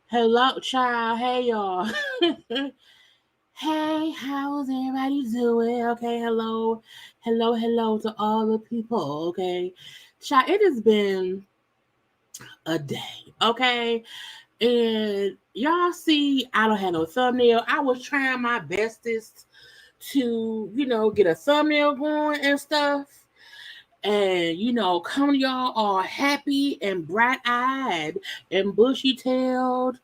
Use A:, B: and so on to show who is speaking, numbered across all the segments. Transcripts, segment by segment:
A: Hello, child. Hey, y'all. Hey, how's everybody doing? Okay, hello to all the people. Okay, child, it has been a day. Okay, and y'all see, I don't have no thumbnail. I was trying my bestest to, get a thumbnail going and stuff. And come to y'all all happy and bright eyed and bushy tailed,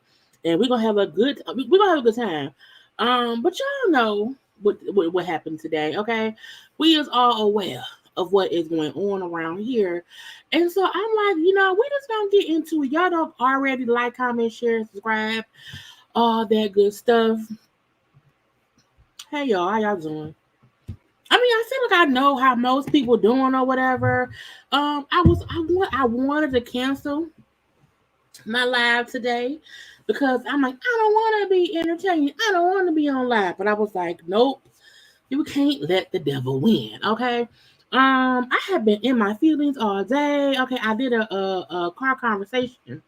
A: and we're gonna have a good time. But y'all know what happened today, okay? We is all aware of what is going on around here, and so I'm like, we just gonna get into it. Y'all don't already like, comment, share, subscribe, all that good stuff. Hey y'all, how y'all doing? I mean, I feel like I know how most people doing or whatever. I wanted to cancel my live today because I'm like, I don't want to be entertained. I don't want to be on live. But I was like, nope, you can't let the devil win. Okay. I have been in my feelings all day. Okay, I did a car conversation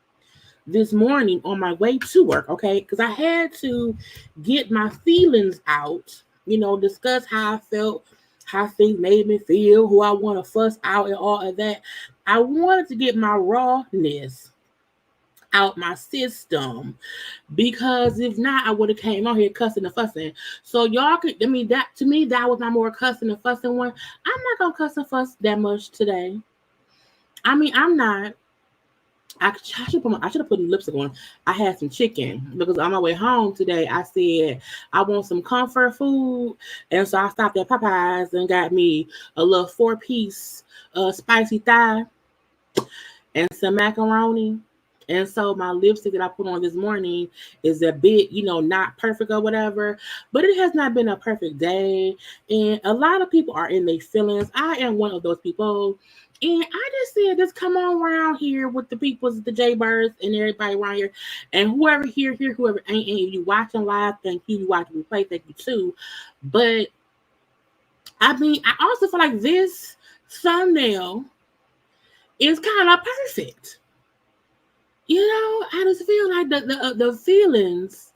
A: this morning on my way to work. Okay, because I had to get my feelings out. Discuss how I felt, how things made me feel, who I want to fuss out, and all of that. I wanted to get my rawness out my system, because if not, I would have came out here cussing and fussing. So y'all could, that to me, that was my more cussing and fussing one. I'm not gonna cuss and fuss that much today. I'm not. I should have put lipstick on. I had some chicken because on my way home today, I said I want some comfort food, and so I stopped at Popeyes and got me a little 4-piece spicy thigh and some macaroni. And so my lipstick that I put on this morning is a bit, not perfect or whatever, but it has not been a perfect day. And a lot of people are in their feelings. I am one of those people. And I just said, just come on around here with the peoples, the JayBirds, and everybody around here. And whoever here, whoever ain't, you watching live, thank you. You watching replay, thank you too. But I also feel like this thumbnail is kind of perfect. I just feel like the feelings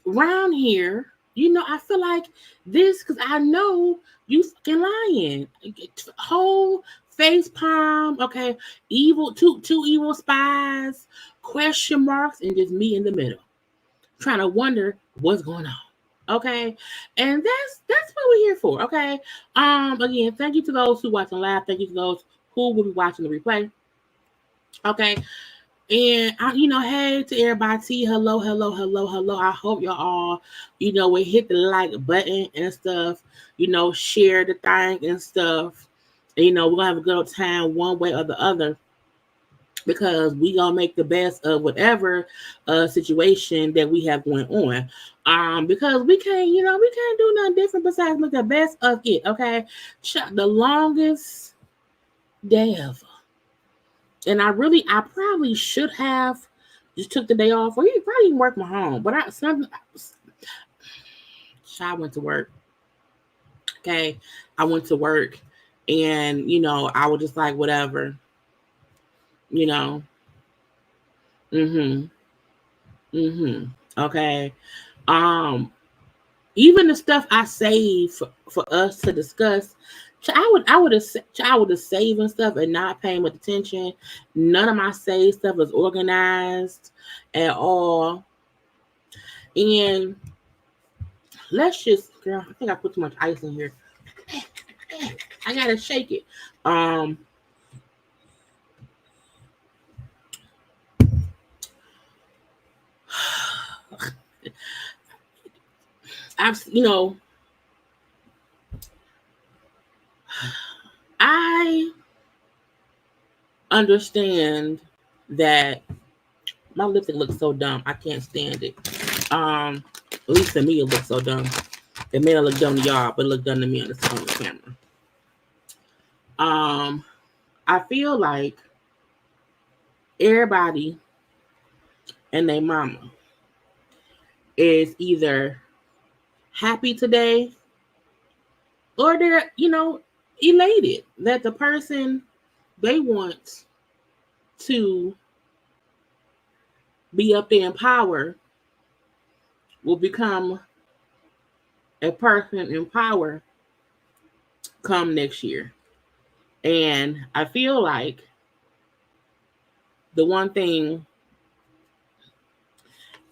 A: around here, I feel like this, because I know you fucking lying. Whole face palm, okay, evil, two evil spies, question marks, and just me in the middle, trying to wonder what's going on. Okay, and that's what we're here for. Okay, again, thank you to those who watch and laugh. Thank you to those who will be watching the replay. Okay, and hey to everybody. Hello, hello, hello, hello. I hope y'all all, will hit the like button and stuff. Share the thing and stuff. And, we're gonna have a good old time one way or the other, because we gonna make the best of whatever situation that we have going on. Because we can't do nothing different besides make the best of it. Okay, the longest day ever. And I probably should have just took the day off, or you probably even work from home. But I went to work. Okay, I went to work, and I was just like, whatever. Okay. Even the stuff I save for us to discuss, I would have saved and stuff and not paying much attention. None of my saved stuff is organized at all. And let's just, girl, I think I put too much ice in here. I gotta shake it. I understand that my lipstick looks so dumb. I can't stand it. At least to me, it looks so dumb. It may not look dumb to y'all, but it looked dumb to me on the camera. I feel like everybody and their mama is either happy today, or they're, elated that the person they want to be up there in power will become a person in power come next year. And I feel like the one thing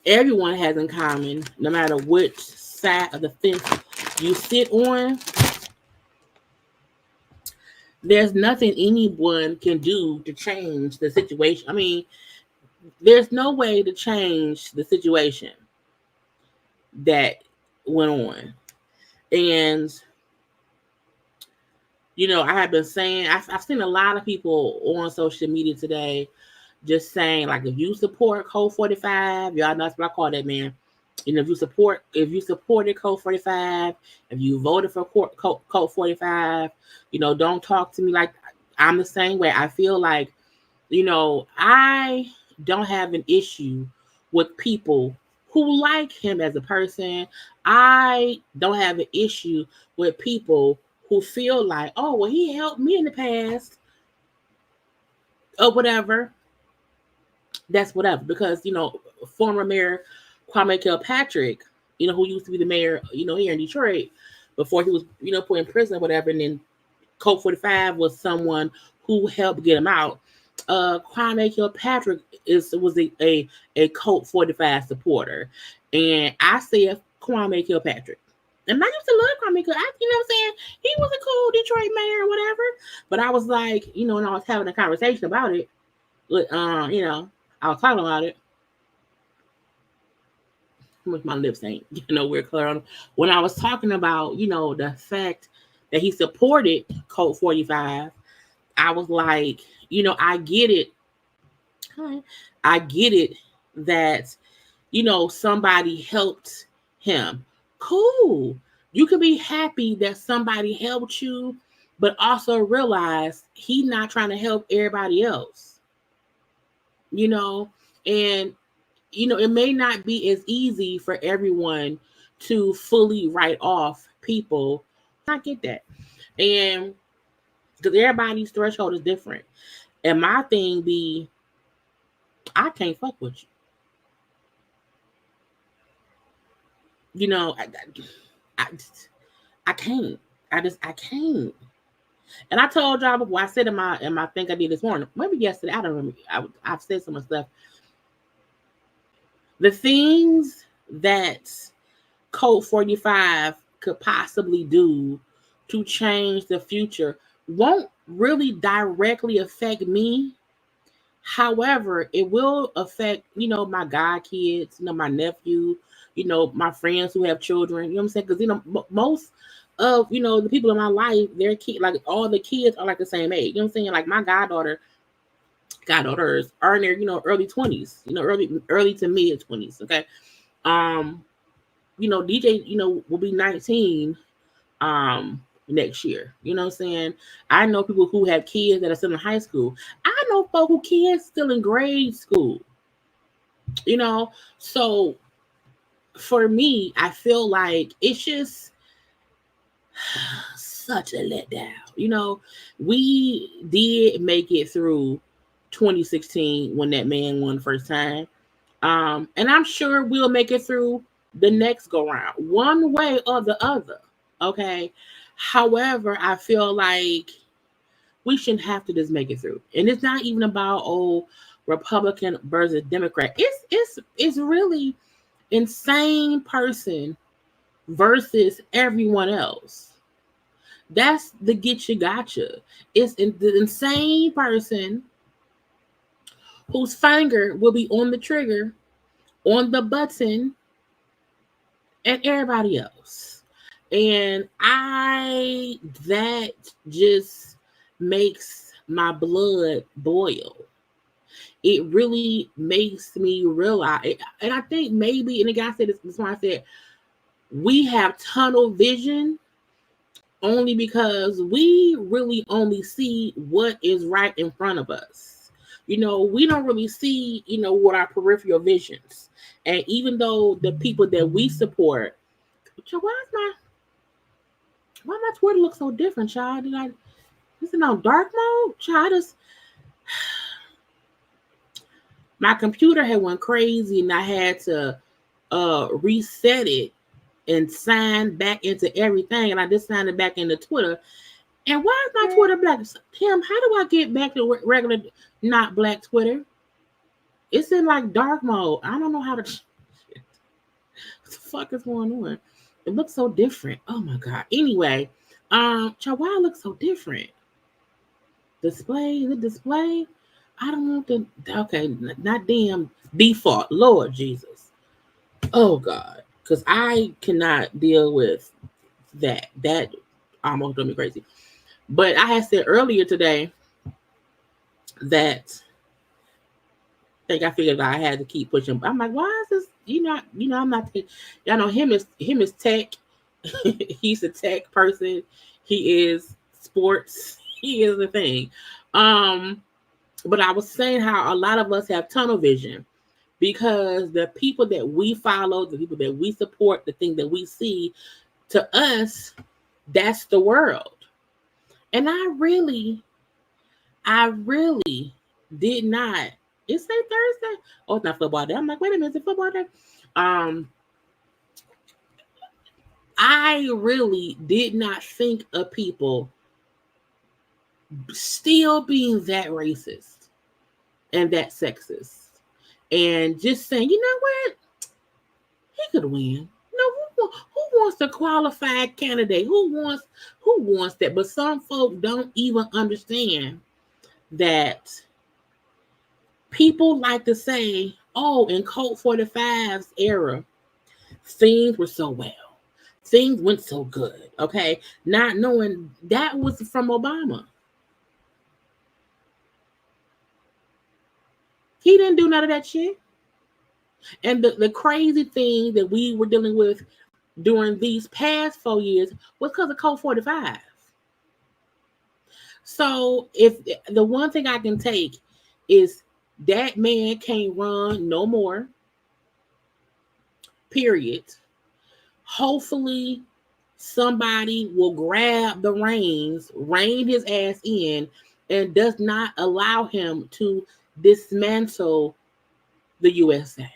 A: everyone has in common, no matter which side of the fence you sit on, there's nothing anyone can do to change the situation. I mean, there's no way to change the situation that went on. And, I have been saying, I've seen a lot of people on social media today just saying, like, if you support Code 45, y'all know that's what I call that man. If you supported Code 45, if you voted for Code 45, don't talk to me like I'm the same way. I feel like, I don't have an issue with people who like him as a person. I don't have an issue with people who feel like, oh, well, he helped me in the past or whatever. That's whatever. Because, former Mayor Kwame Kilpatrick, who used to be the mayor, here in Detroit, before he was, put in prison or whatever, and then Code 45 was someone who helped get him out. Kwame Kilpatrick was a Code 45 supporter. And I said Kwame Kilpatrick. And I used to love Kwame Kilpatrick. You know what I'm saying? He was a cool Detroit mayor or whatever. But I was like, and I was having a conversation about it. But, I was talking about it. With my lips ain't, weird color on them. When I was talking about, the fact that he supported Code 45, I was like, I get it. I get it that, somebody helped him. Cool. You can be happy that somebody helped you, but also realize he's not trying to help everybody else. And it may not be as easy for everyone to fully write off people. I get that. And because everybody's threshold is different. And my thing be, I can't fuck with you. I can't. I can't. And I told y'all before, I said in my thing I did this morning, maybe yesterday, I don't remember. I've said so much stuff. The things that Code 45 could possibly do to change the future won't really directly affect me. However, it will affect, my god kids, my nephew, my friends who have children. You know what I'm saying? Because, most of, the people in my life, their kid, like all the kids are like the same age. You know what I'm saying? Like my goddaughters are in their, early 20s, early to mid 20s. Okay. DJ, will be 19 next year. You know what I'm saying? I know people who have kids that are still in high school. I know folk who kids still in grade school. So for me, I feel like it's just such a letdown. We did make it through 2016 when that man won first time. And I'm sure we'll make it through the next go round, one way or the other. Okay. However, I feel like we shouldn't have to just make it through. And it's not even about Republican versus Democrat. It's really insane person versus everyone else. That's the get you gotcha. It's the insane person whose finger will be on the trigger, on the button, and everybody else. And that just makes my blood boil. It really makes me realize, and I think maybe, and the guy said this one, I said, we have tunnel vision only because we really only see what is right in front of us. We don't really see, what our peripheral visions. And even though the people that we support, why my Twitter look so different, child? Is it on dark mode? Child, my computer had went crazy and I had to reset it and sign back into everything. And I just signed it back into Twitter. And why is my Twitter black? Tim, how do I get back to regular, not black Twitter? It's in like dark mode. I don't know how to. What the fuck is going on? It looks so different. Oh my god. Anyway, why it looks so different? Display, the display. I don't want the. Okay, not damn default. Lord Jesus. Oh God, because I cannot deal with that. That almost drove me crazy. But I had said earlier today that I figured I had to keep pushing. I'm like, why is this? I'm not. Y'all know him is tech. He's a tech person. He is sports. He is the thing. But I was saying how a lot of us have tunnel vision because the people that we follow, the people that we support, the thing that we see, to us, that's the world. And I really did not. It's say Thursday. Oh, it's not football day. I'm like, wait a minute, is it football day? I really did not think of people still being that racist and that sexist and just saying, you know what, he could win. Who wants a qualified candidate? Who wants that? But some folk don't even understand that people like to say, oh, in Code 45's era, things were so well. Things went so good. Okay. Not knowing that was from Obama. He didn't do none of that shit. And the crazy thing that we were dealing with during these past 4 years was because of Code 45. So if the one thing I can take is that man can't run no more, period. Hopefully somebody will grab the reins, rein his ass in, and does not allow him to dismantle the USA.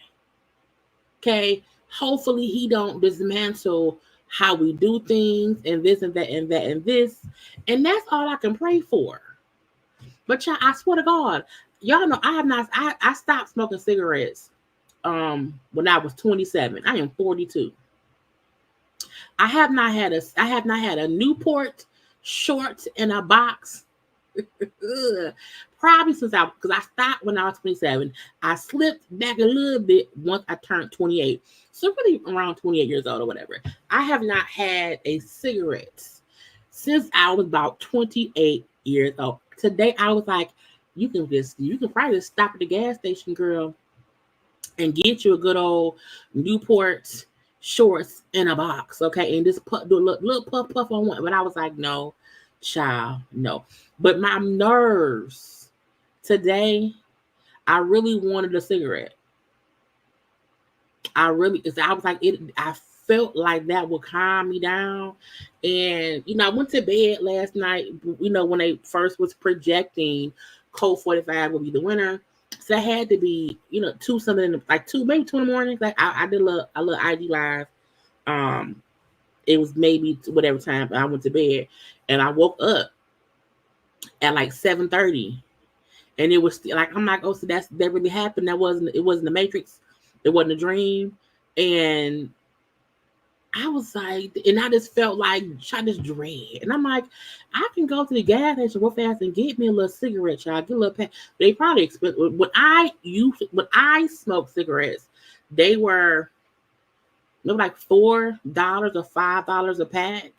A: Okay, hopefully he don't dismantle how we do things, and this and that and that and this. And that's all I can pray for. But y'all, I swear to God, y'all know I stopped smoking cigarettes when I was 27. I am 42. I have not had a Newport short in a box probably because I stopped when I was 27. I slipped back a little bit once I turned 28. So really around 28 years old or whatever. I have not had a cigarette since I was about 28 years old. Today I was like, you can probably just stop at the gas station, girl, and get you a good old Newport shorts in a box, okay? And just do a little puff on one. But I was like, no, child, no. But my nerves today, I really wanted a cigarette. I was like, I felt like that would calm me down. And, I went to bed last night, when they first was projecting Cold 45 would be the winner. So that had to be, 2 something, maybe 2 in the morning. Like I did a little IG live. It was maybe whatever time I went to bed, and I woke up at like 7:30, and it was like, I'm like, oh, so that really happened. It wasn't the Matrix. It wasn't a dream. And I was like, and I just felt like this dread. And I'm like, I can go to the gas station real fast and get me a little cigarette, child. Get a little pack. They probably expect when I smoked cigarettes, they were like $4 or $5 a pack.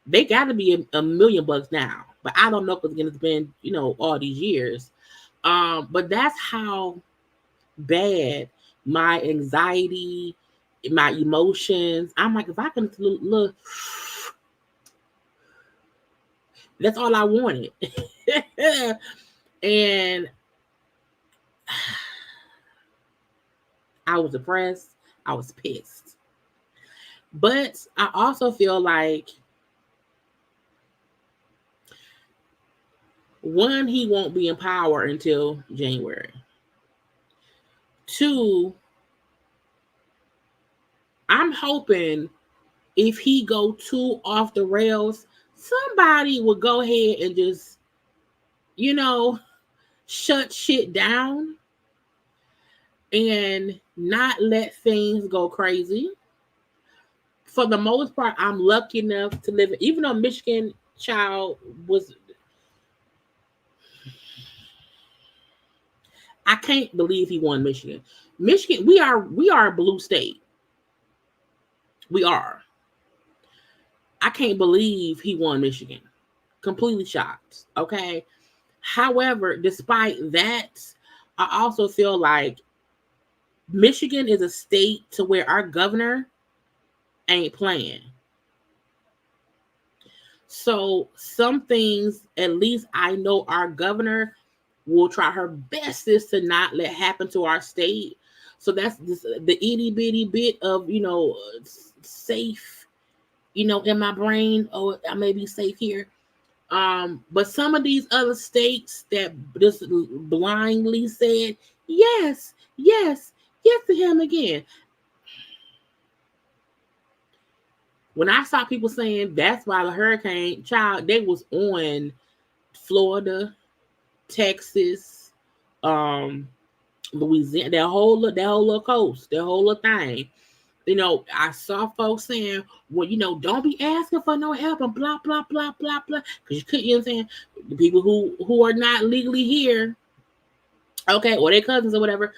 A: They got to be a million bucks now, but I don't know because again it's been all these years. But that's how bad my anxiety, my emotions. I'm like, if I can look, that's all I wanted. And I was depressed. I was pissed. But I also feel like, one, he won't be in power until January. 2, I'm hoping if he go too off the rails, somebody will go ahead and just, shut shit down and not let things go crazy. For the most part, I'm lucky enough to live, even though Michigan child was, I can't believe he won Michigan. Michigan, we are a blue state. We are. I can't believe he won Michigan. Completely shocked. Okay. However, despite that, I also feel like Michigan is a state to where our governor ain't playing. So some things, at least I know our governor will try her bestest to not let happen to our state. So that's the itty bitty bit of, safe, in my brain. Oh, I may be safe here. But some of these other states that just blindly said, yes to him again. When I saw people saying that's why the hurricane, child, they was on Florida, Texas, Louisiana, that whole little coast, that whole little thing. I saw folks saying, well, don't be asking for no help and blah, blah, blah, blah, blah. Because you couldn't, what I'm saying? The people who are not legally here, okay, or their cousins or whatever,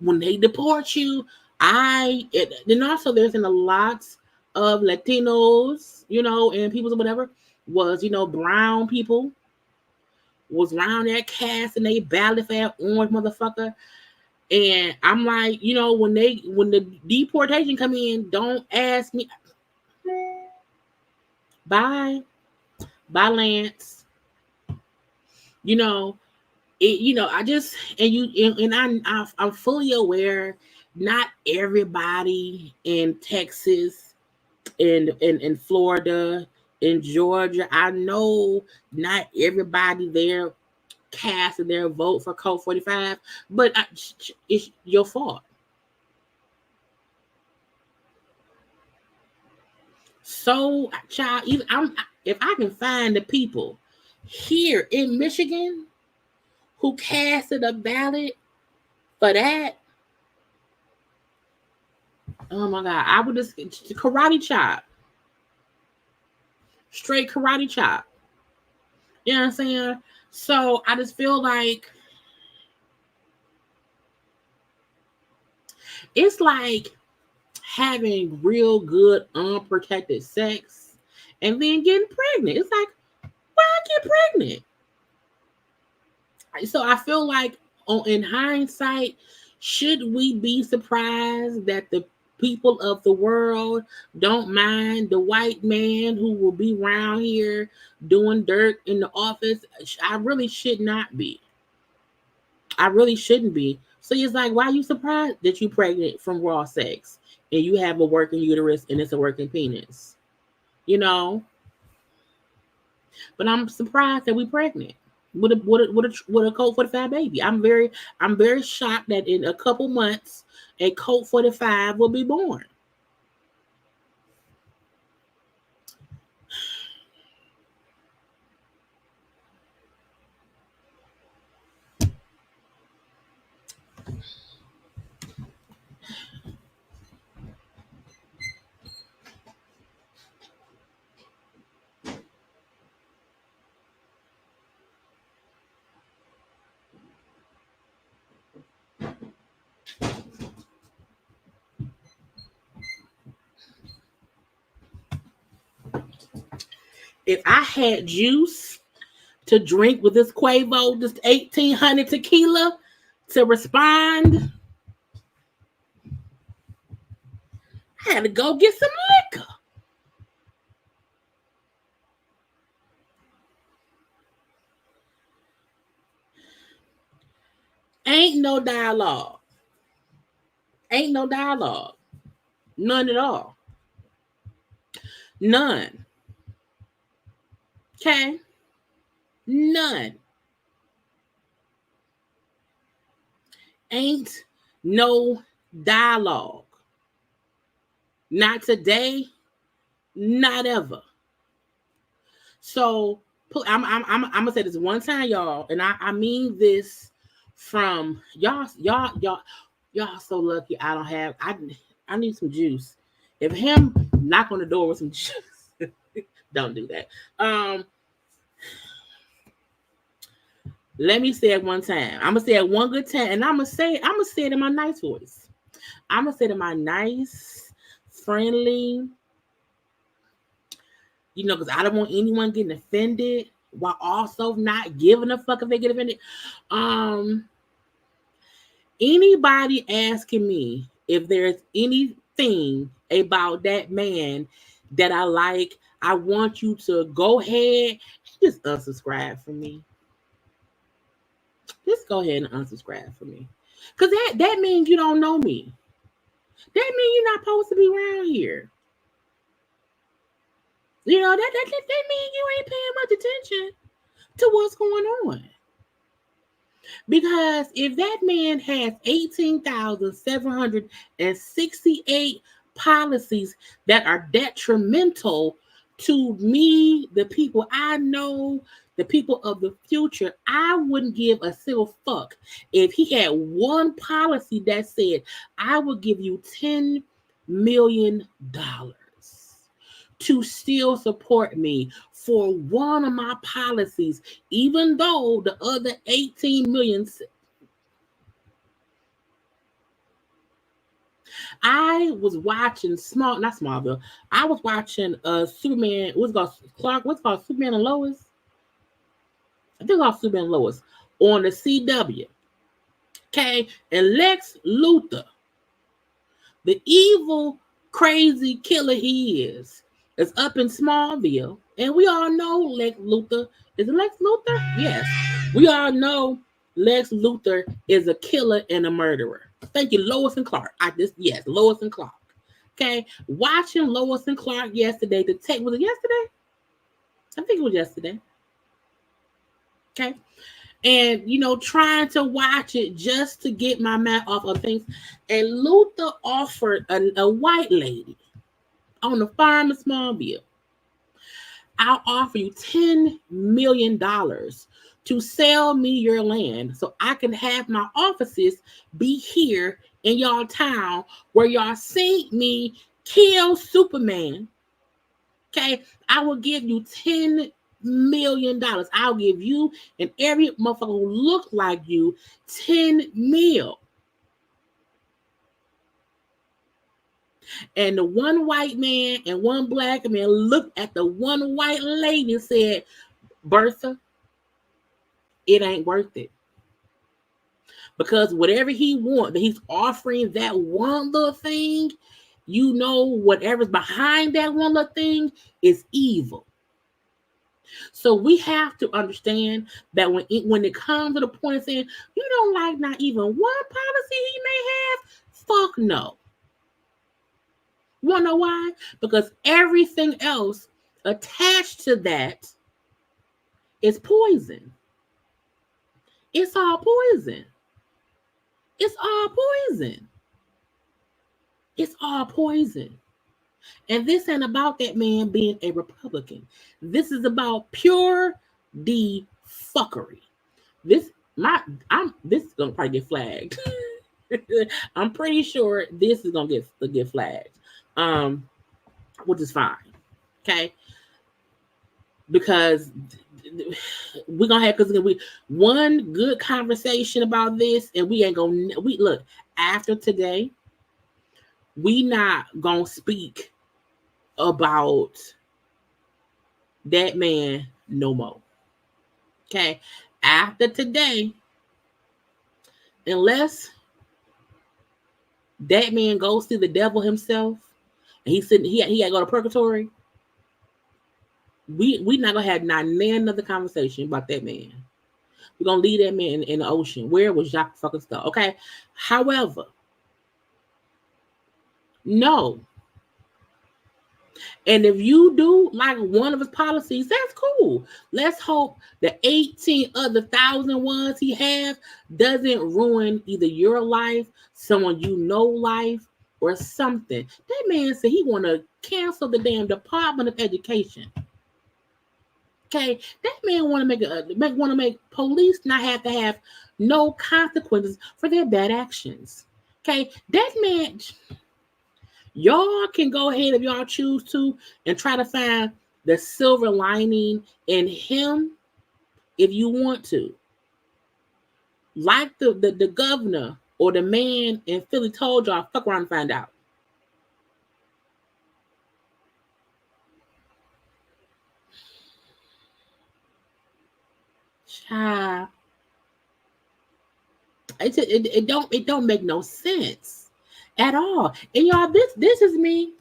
A: when they deport you, and also there's in a lot of Latinos, and people or whatever, was, brown people, was around that cast and they badly for that orange motherfucker. And I'm like, when the deportation come in, don't ask me. Bye, Lance. I just, I'm fully aware. Not everybody in Texas, in Florida, in Georgia. I know not everybody there cast their vote for Code 45, but it's your fault. So, child, if I can find the people here in Michigan who casted a ballot for that, oh my God, I would just karate chop, straight karate chop. You know what I'm saying? So I just feel like it's like having real good unprotected sex and then getting pregnant. It's like, why get pregnant? So I feel like in hindsight, should we be surprised that the people of the world don't mind the white man who will be around here doing dirt in the office? I really should not be. I really shouldn't be. So it's like, why are you surprised that you pregnant from raw sex and you have a working uterus and it's a working penis? You know? But I'm surprised that we pregnant with a Colt 45 baby. I'm very shocked that in a couple months a Colt 45 will be born. If I had juice to drink with this Quavo, this 1800 tequila to respond, I had to go get some liquor. Ain't no dialogue. Ain't no dialogue. None at all. None. Okay? None. Ain't no dialogue. Not today, not ever. So I'm gonna say this one time, y'all, and I mean this from y'all so lucky. I need some juice. If him knock on the door with some juice, don't do that. Let me say it one time. I'm gonna say it one good time, and I'm gonna say it in my nice voice. I'm gonna say it in my nice, friendly, because I don't want anyone getting offended while also not giving a fuck if they get offended. Anybody asking me if there's anything about that man that I like, I want you to go ahead and just unsubscribe from me. Just go ahead and unsubscribe from me. Because that means you don't know me. That means you're not supposed to be around here. That means you ain't paying much attention to what's going on. Because if that man has 18,768 policies that are detrimental to me, the people I know, the people of the future, I wouldn't give a single fuck if he had one policy that said, I will give you $10 million to still support me for one of my policies, even though the other 18 million. I was watching not Smallville. I was watching Superman. What's called Superman and Lois? I think it's called Superman and Lois on the CW. Okay, and Lex Luthor, the evil, crazy killer he is up in Smallville, and we all know Lex Luthor. Is it Lex Luthor? Yes. We all know Lex Luthor is a killer and a murderer. Thank you, Lois and Clark. Lois and Clark. Okay, watching Lois and Clark yesterday. Was it yesterday? I think it was yesterday. Okay, and trying to watch it just to get my mind off of things. And Luthor offered a white lady on the farm of Smallville. I'll offer you $10 million to sell me your land so I can have my offices be here in y'all town where y'all seen me kill Superman. Okay, I will give you $10 million. I'll give you and every motherfucker who look like you 10 mil. And the one white man and one black man looked at the one white lady and said, Bertha, it ain't worth it. Because whatever he wants, he's offering that one little thing, you know, whatever's behind that one little thing is evil. So we have to understand that when it comes to the point of saying, you don't like not even one policy he may have, fuck no. You want to know why? Because everything else attached to that is poison. It's all poison. It's all poison. It's all poison. And this ain't about that man being a Republican. This is about pure fuckery. This is gonna probably get flagged. I'm pretty sure this is gonna get flagged. Which is fine. Okay. Because we're gonna have one good conversation about this, and we look after today. We not gonna speak about that man no more. Okay, after today, unless that man goes to the devil himself, and he got to go to purgatory. We not gonna have not another conversation about that man. We're gonna leave that man in the ocean. Where was Jacques fucking Stuff? Okay. However, no. And if you do like one of his policies, that's cool. Let's hope the 18 other thousand ones he has doesn't ruin either your life, someone you know life, or something. That man said he want to cancel the damn Department of Education. Okay, that man want to make police not have to have no consequences for their bad actions. Okay, that man, y'all can go ahead if y'all choose to and try to find the silver lining in him if you want to. Like the governor or the man in Philly told y'all, fuck around and find out. It don't make no sense at all. And y'all, this is me.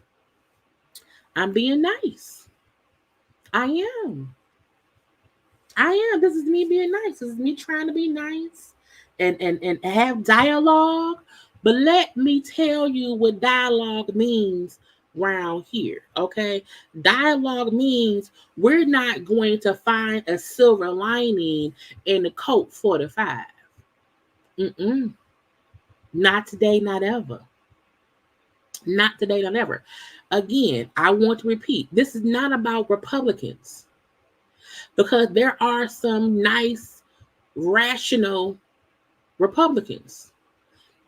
A: I'm being nice. I am. This is me being nice. This is me trying to be nice and have dialogue. But let me tell you what dialogue means around here. Okay, dialogue means we're not going to find a silver lining in the Colt 45. Not today, not ever. Not today, not ever. Again, I want to repeat, this is not about Republicans, because there are some nice, rational Republicans.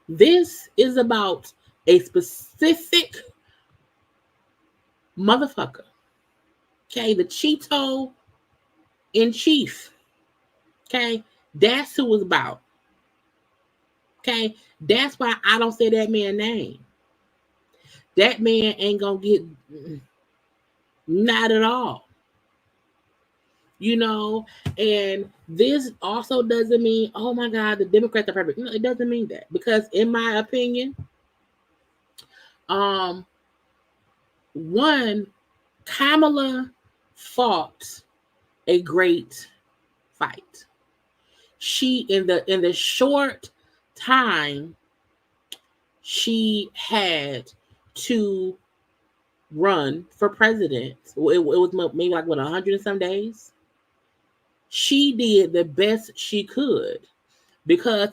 A: This is about a specific motherfucker. Okay, the Cheeto in chief. Okay, that's who it's about. Okay, that's why I don't say that man's name. That man ain't gonna get, not at all. You know, and this also doesn't mean, oh my God, the Democrats are perfect. No, it doesn't mean that, because in my opinion, one, Kamala fought a great fight. She in the short time she had to run for president, it was maybe like 100 and some days. She did the best she could, because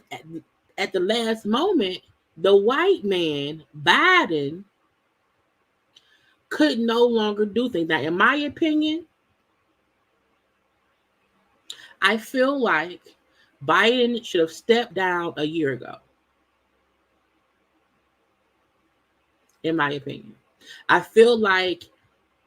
A: at the last moment, the white man, Biden, could no longer do things. Now, in my opinion, I feel like Biden should have stepped down a year ago. In my opinion, I feel like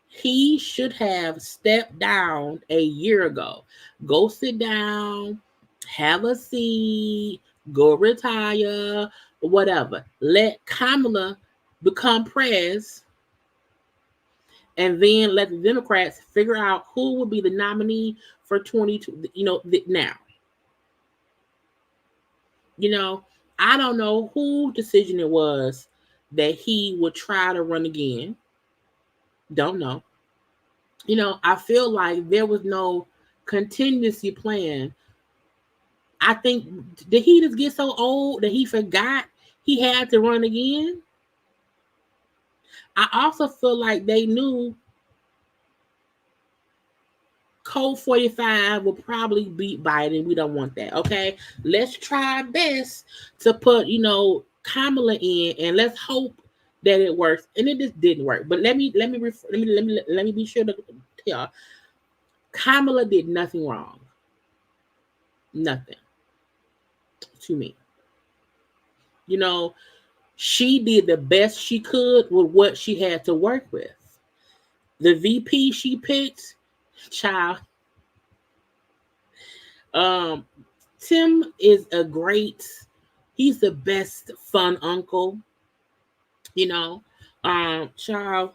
A: he should have stepped down a year ago. Go sit down, have a seat, go retire, whatever. Let Kamala become pres, and then let the Democrats figure out who will be the nominee for 22. Now, I don't know whose decision it was that he would try to run again. Don't know. I feel like there was no contingency plan. I think, did he just get so old that he forgot he had to run again? I also feel like they knew Code 45 will probably beat Biden. We don't want that. Okay, let's try our best to put Kamala in, and let's hope that it works. And it just didn't work. But let me be sure to tell Kamala did nothing wrong. Nothing to me. She did the best she could with what she had to work with. The VP she picked, child. Tim is he's the best fun uncle. Child.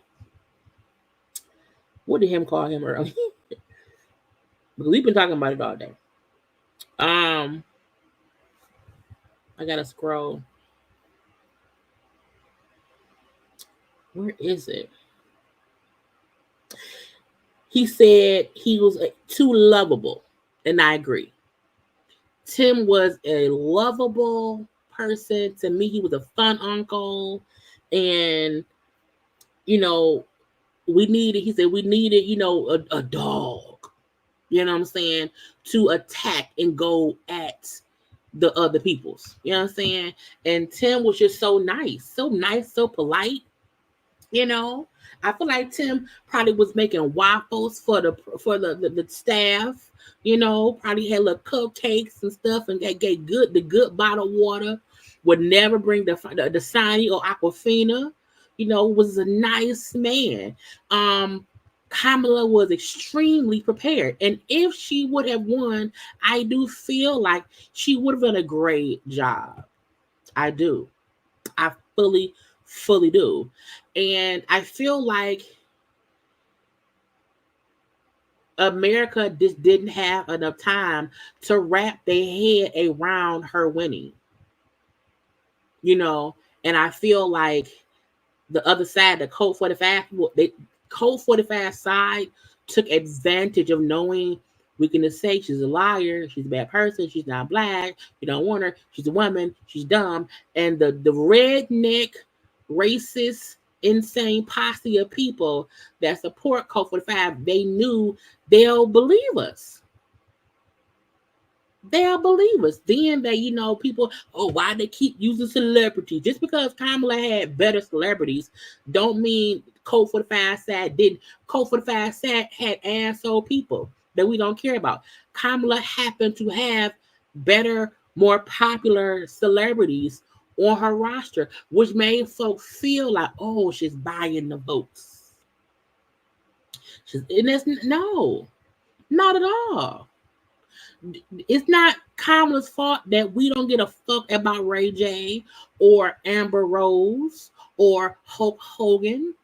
A: What did him call him earlier? Because we've been talking about it all day. I gotta scroll. Where is it? He said he was too lovable, and I agree. Tim was a lovable person. To me, he was a fun uncle, and he said we needed a dog, you know what I'm saying, to attack and go at the other peoples, you know what I'm saying. And Tim was just so nice, so polite. I feel like Tim probably was making waffles for the staff. Probably had little cupcakes and stuff, and get the good bottled water. Would never bring the Dasani or Aquafina. Was a nice man. Kamala was extremely prepared, and if she would have won, I do feel like she would have done a great job. I do. I fully do. And I feel like America just didn't have enough time to wrap their head around her winning. And I feel like the other side, the Code 45 side took advantage of knowing we can just say she's a liar, she's a bad person, she's not black, you don't want her, she's a woman, she's dumb. And the redneck, racist, insane posse of people that support Code 45, they knew they'll believe us. They'll believe us. Then people, why they keep using celebrities? Just because Kamala had better celebrities don't mean Code 45 side didn't. Code 45 side had asshole people that we don't care about. Kamala happened to have better, more popular celebrities on her roster, which made folks feel like, she's buying the votes. No, not at all. It's not Kamala's fault that we don't get a fuck about Ray J or Amber Rose or Hulk Hogan,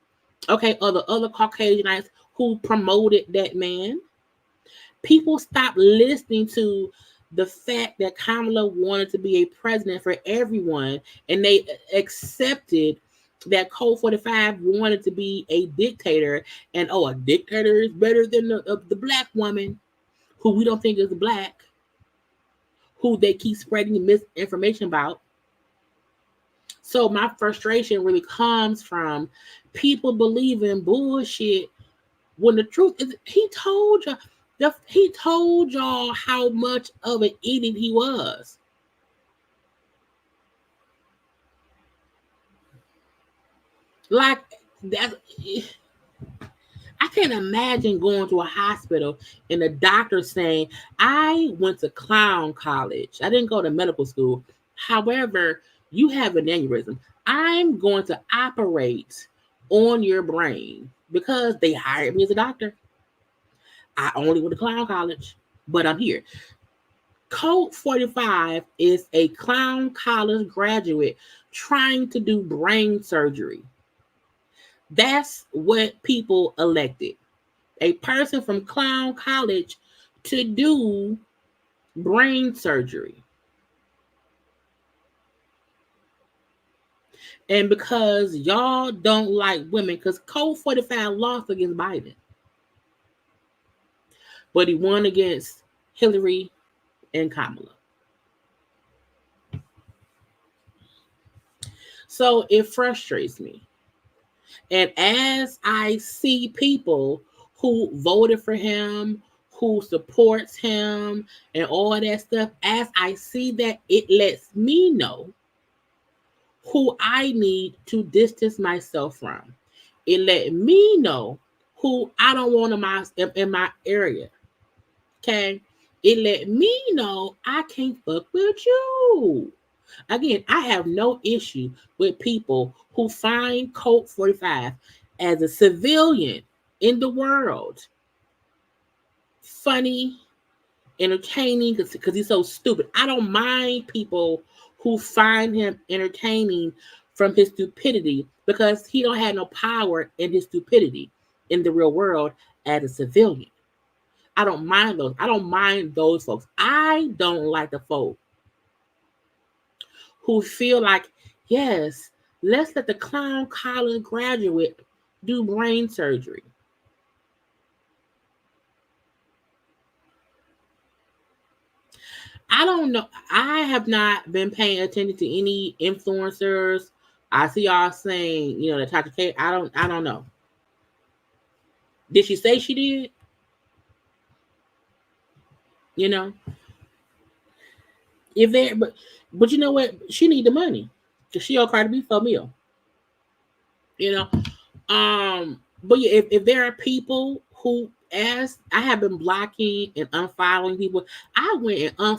A: okay, or the other Caucasianites who promoted that man. People stopped listening to the fact that Kamala wanted to be a president for everyone, and they accepted that Code 45 wanted to be a dictator, and a dictator is better than the black woman who we don't think is black, who they keep spreading misinformation about. So my frustration really comes from people believing bullshit when the truth is he told y'all how much of an idiot he was. Like that. can't imagine going to a hospital and the doctor saying, I went to clown college. I didn't go to medical school. However, you have an aneurysm. I'm going to operate on your brain because they hired me as a doctor. I only went to clown college, but I'm here. Code 45 is a clown college graduate trying to do brain surgery. That's what people elected. A person from clown college to do brain surgery. And because y'all don't like women, because Code 45 lost against Biden, but he won against Hillary and Kamala. So it frustrates me. And as I see people who voted for him, who supports him, and all that stuff, as I see that, it lets me know who I need to distance myself from. It let me know who I don't want in my area. Okay? It let me know I can't fuck with you. Again, I have no issue with people who find Code 45 as a civilian in the world funny, entertaining, because he's so stupid. I don't mind people who find him entertaining from his stupidity because he don't have no power in his stupidity in the real world as a civilian. I don't mind those. I don't mind those folks. I don't like the folk who feel like, yes, let's let the clown college graduate do brain surgery. I don't know. I have not been paying attention to any influencers. I see y'all saying, that Tasha K. I don't know. Did she say she did? If there, but you know what? She need the money because she on Cardi B for meal. But yeah, if there are people who, as I have been blocking and unfollowing people, I went and I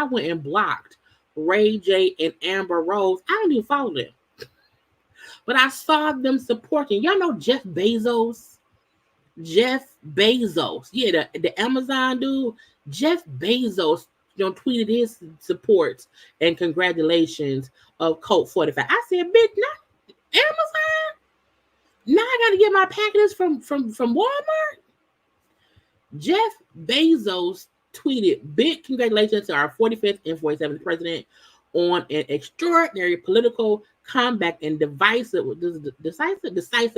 A: went and blocked Ray J and Amber Rose. I don't even follow them, but I saw them supporting. Y'all know Jeff Bezos. Yeah, the Amazon dude. Jeff Bezos, tweeted his support and congratulations of Code 45. I said, bitch, not Amazon. Now I got to get my packages from Walmart. Jeff Bezos tweeted, big congratulations to our 45th and 47th president on an extraordinary political comeback and decisive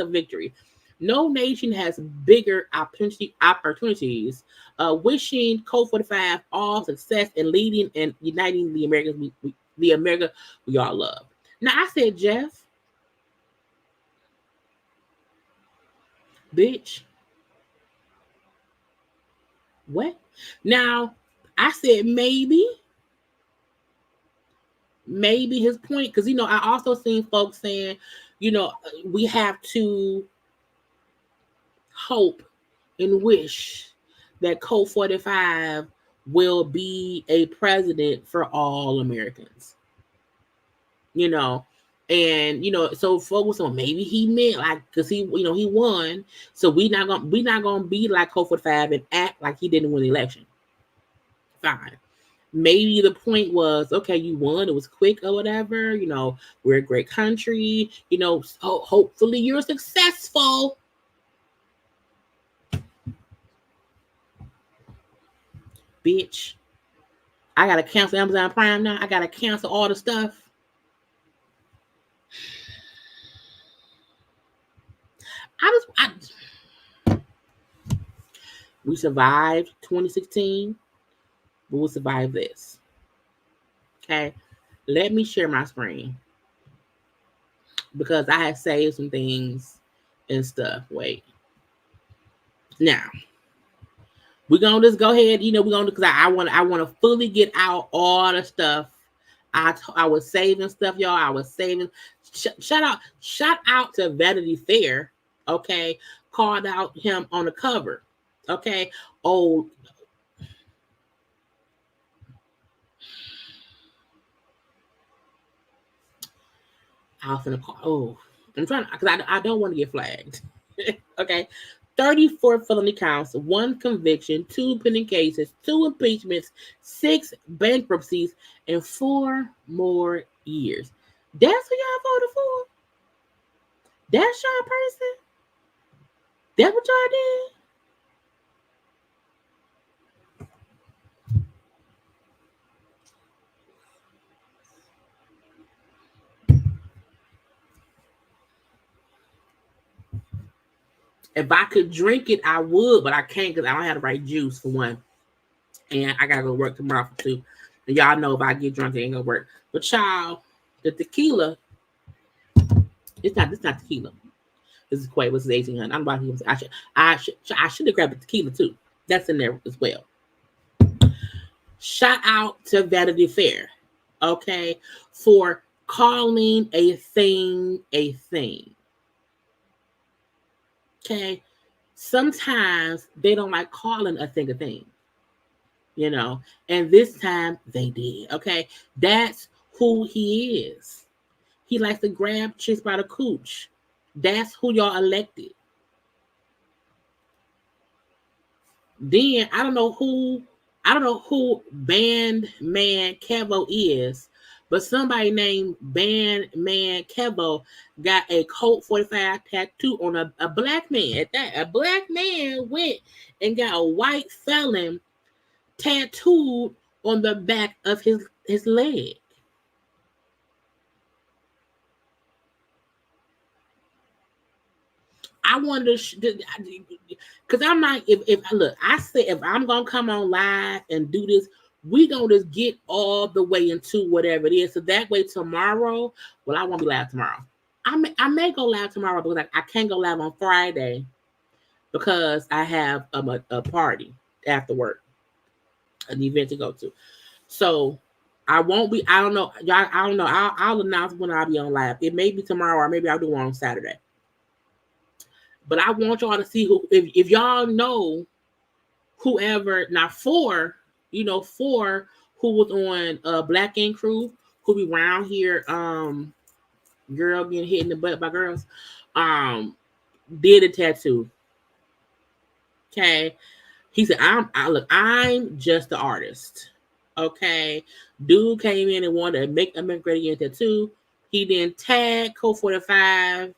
A: victory. No nation has bigger opportunities. Wishing Code 45 all success in leading and uniting the Americans, the America we all love. Now I said, Jeff, bitch, what? Now I said maybe his point, because I also seen folks saying, we have to hope and wish that Code 45 will be a president for all Americans. And so focus on maybe he meant like, because he won, so we not gonna be like Code 45 and act like he didn't win the election. Fine. Maybe the point was, okay, you won, it was quick or whatever, we're a great country, so hopefully you're successful. Bitch, I gotta cancel Amazon Prime now. I gotta cancel all the stuff. We survived 2016. We'll survive this. Okay, let me share my screen because I had saved some things and stuff. Wait, now we're gonna just go ahead. We're gonna, because I want to fully get out all the stuff. I was saving stuff, y'all. I was saving. Shout out to Vanity Fair. Okay, called out him on the cover. Okay. Oh, I was gonna call. Oh, I'm trying because I don't want to get flagged. Okay. 34 felony counts, 1 conviction, 2 pending cases, 2 impeachments, 6 bankruptcies, and 4 more years. That's who y'all voted for? That's y'all person? That's what y'all did? If I could drink it, I would, but I can't because I don't have the right juice for one. And I gotta go to work tomorrow for 2. And y'all know if I get drunk, it ain't gonna work. But y'all, the tequila, it's not tequila. This is Quay. This is 1800. I'm about to. I should have grabbed the tequila too. That's in there as well. Shout out to Vanity Fair, okay, for calling a thing a thing. Okay, sometimes they don't like calling a thing a thing, you know, and this time they did. Okay, that's who he is. He likes to grab chicks by the cooch. That's who y'all elected. Then I don't know who Bandman Kevo is, but somebody named Bandman Kevo got a Colt 45 tattoo on a black man. At that, a black man went and got a white felon tattooed on the back of his leg. I wanted to, because I'm like, if look, I said if I'm gonna come on live and do this, we gonna just get all the way into whatever it is. So that way tomorrow, well, I won't be live tomorrow. I may go live tomorrow because I can't go live on Friday because I have a party after work, an event to go to. So I won't be. I don't know, y'all. I don't know. I'll announce when I'll be on live. It may be tomorrow, or maybe I'll do one on Saturday. But I want y'all to see who, if y'all know whoever, not four who was on Black Ink Crew, who be around here, girl getting hit in the butt by girls, did a tattoo. Okay. He said, I'm just the artist. Okay. Dude came in and wanted to make a great tattoo. He then tagged Code 45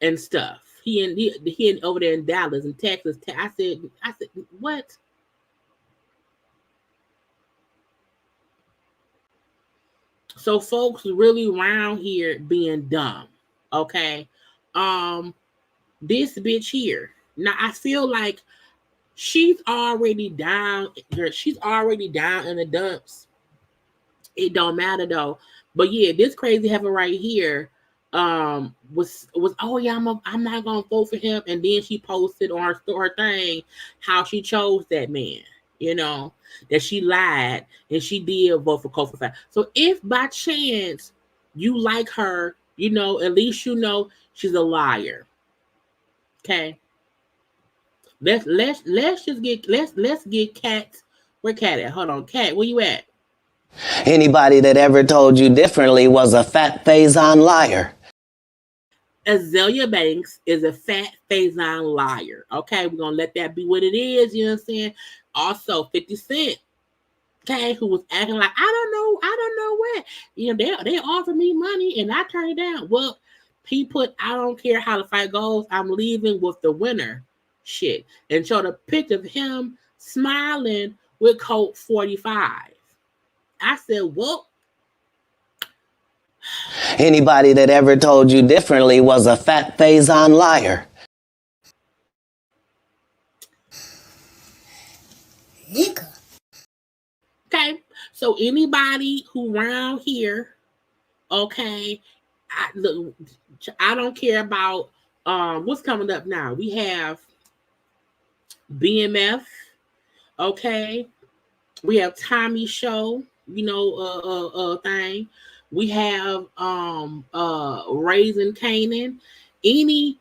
A: and stuff. He over there in Dallas and Texas. I said, what? So folks really around here being dumb. Okay. This bitch here. Now I feel like she's already down. She's already down in the dumps. It don't matter though. But yeah, this crazy heifer right here was oh yeah, I'm not gonna vote for him, and then she posted on her thing how she chose that man, you know, that she lied and she did vote for Kofi Fat. So if by chance you like her, you know, at least you know she's a liar. Okay. Let's get Kat. Where Kat at? Hold on, Kat, where you at?
B: Anybody that ever told you differently was a fat Faison liar.
A: Azalea Banks is a fat Faison liar. Okay, we're gonna let that be what it is. You know what I'm saying? Also, 50 Cent, okay, who was acting like I don't know what. You know, they offered me money and I turned it down. Well, he put I don't care how the fight goes. I'm leaving with the winner. Shit, and showed a picture of him smiling with Colt 45. I said, well.
B: Anybody that ever told you differently was a fat Faison liar.
A: Nigga. Okay, so anybody who around here, okay, I don't care about what's coming up now. We have BMF, okay. We have Tommy Show, you know, thing. We have Raising Canaan. Any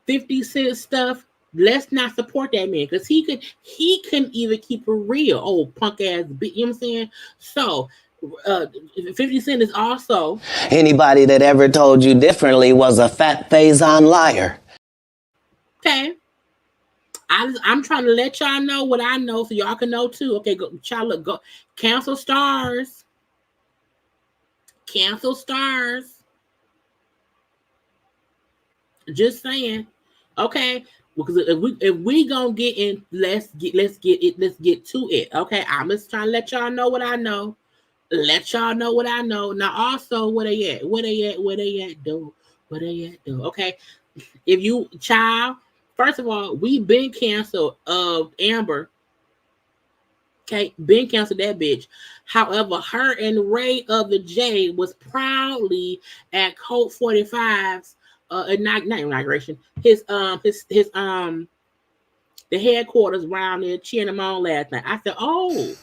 A: 50 Cent stuff, let's not support that man because he couldn't even keep it real. Old punk ass bitch, you know what I'm saying? So 50 Cent is also
B: Anybody that ever told you differently was a fat faison liar.
A: okay. I'm trying to let y'all know what I know so y'all can know too. Okay, go, y'all look, go cancel stars. Cancel stars. Just saying. Okay. Because if we gonna get in, let's get to it. Okay. I'm just trying to let y'all know what I know. Let y'all know what I know. Now also where they at? Where they at, though? Where they at, though? Okay. If you child, first of all, we been canceled of Amber. Okay, been canceled that bitch. However, her and Ray of the J was proudly at Colt 45's not inauguration. His the headquarters around there cheering him on last night. I said, oh,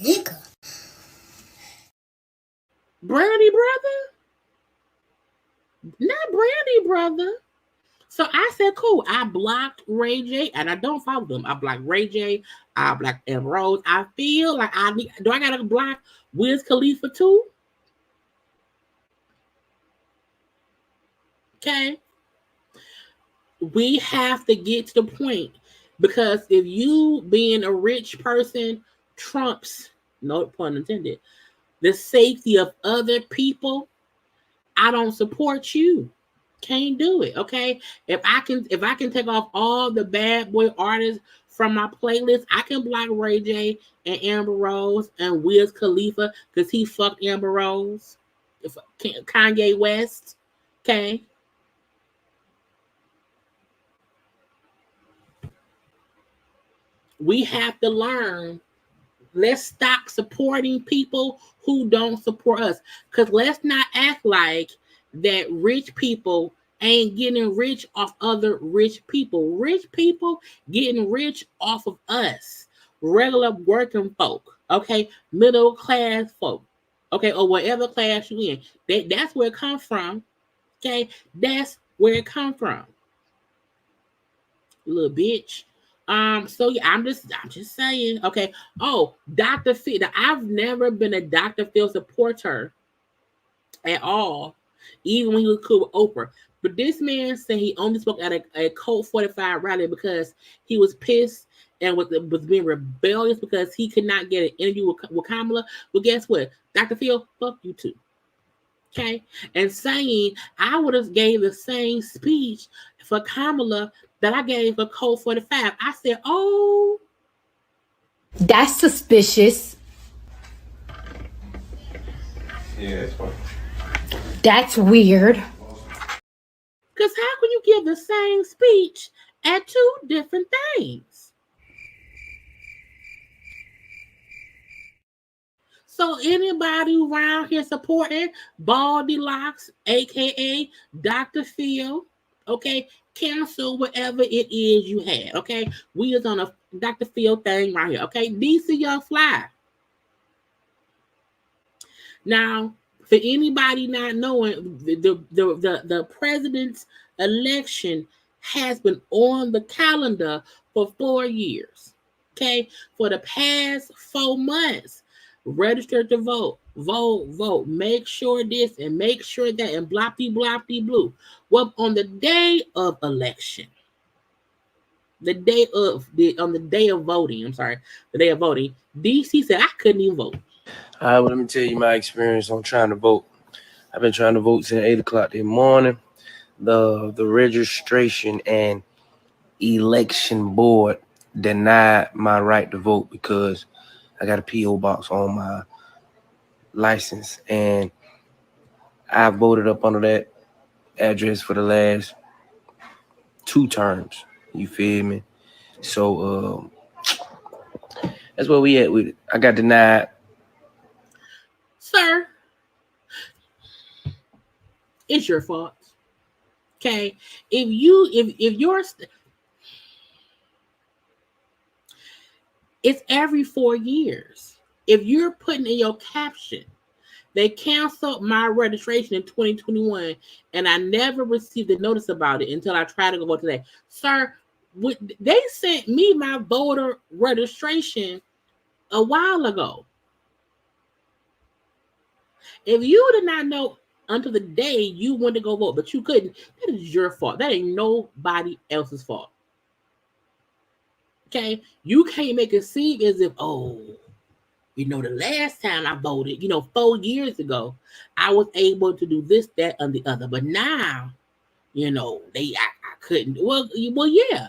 C: nigga.
A: Brandy brother, not Brandy brother. So I said, cool. I blocked Ray J, and I don't follow them. I blocked Ray J. I blocked Amber Rose. I feel like I gotta block Wiz Khalifa too? Okay. We have to get to the point because if you being a rich person trumps, no pun intended, the safety of other people, I don't support you. Can't do it. Okay. If I can take off all the bad boy artists from my playlist, I can block Ray J and Amber Rose and Wiz Khalifa because he fucked Amber Rose. Kanye West. Okay. We have to learn. Let's stop supporting people who don't support us. Because let's not act like that rich people ain't getting rich off other rich people. Rich people getting rich off of us. Regular working folk. Okay. Middle class folk. Okay. Or whatever class you in. That's where it comes from. Okay. That's where it comes from. Little bitch. So yeah, I'm just saying. Okay. Oh, Dr. Phil. I've never been a Dr. Phil supporter at all, even when he was cool with Oprah. But this man said he only spoke at a Colt 45 rally because he was pissed and was being rebellious because he could not get an interview with Kamala. Well, guess what? Dr. Phil, fuck you too. Okay. And saying I would have gave the same speech for Kamala that I gave for Colt 45. I said, oh,
C: That's suspicious.
D: Yeah, it's fine.
C: That's weird.
A: because how can you give the same speech at two different things? So anybody around here supporting Baldy Locks, aka Dr. Phil, okay, cancel whatever it is you had. Okay, we is on a Dr. Phil thing right here. Okay, DC Young Fly. Now, for anybody not knowing, the president's election has been on the calendar for 4 years. Okay, for the past 4 months, register to vote, vote. Make sure this and make sure that, and bloppy blue. Well, on the day of election, on the day of voting, DC said I couldn't even vote.
E: All right, well, let me tell you my experience on trying to vote. I've been trying to vote since 8 o'clock this morning. The registration and election board denied my right to vote because I got a P.O. box on my license, and I voted up under that address for the last 2 terms. You feel me? So that's where we at with it. I got denied.
A: Sir, it's your fault. Okay, if you're, it's every 4 years. If you're putting in your caption They canceled my registration in 2021, and I never received a notice about it until I tried to go vote today. Sir, they sent me my voter registration a while ago. If you did not know until the day you went to go vote, but you couldn't, that is your fault. That ain't nobody else's fault. Okay? You can't make it seem as if, the last time I voted, 4 years ago, I was able to do this, that, and the other. But now, I couldn't. Well, yeah.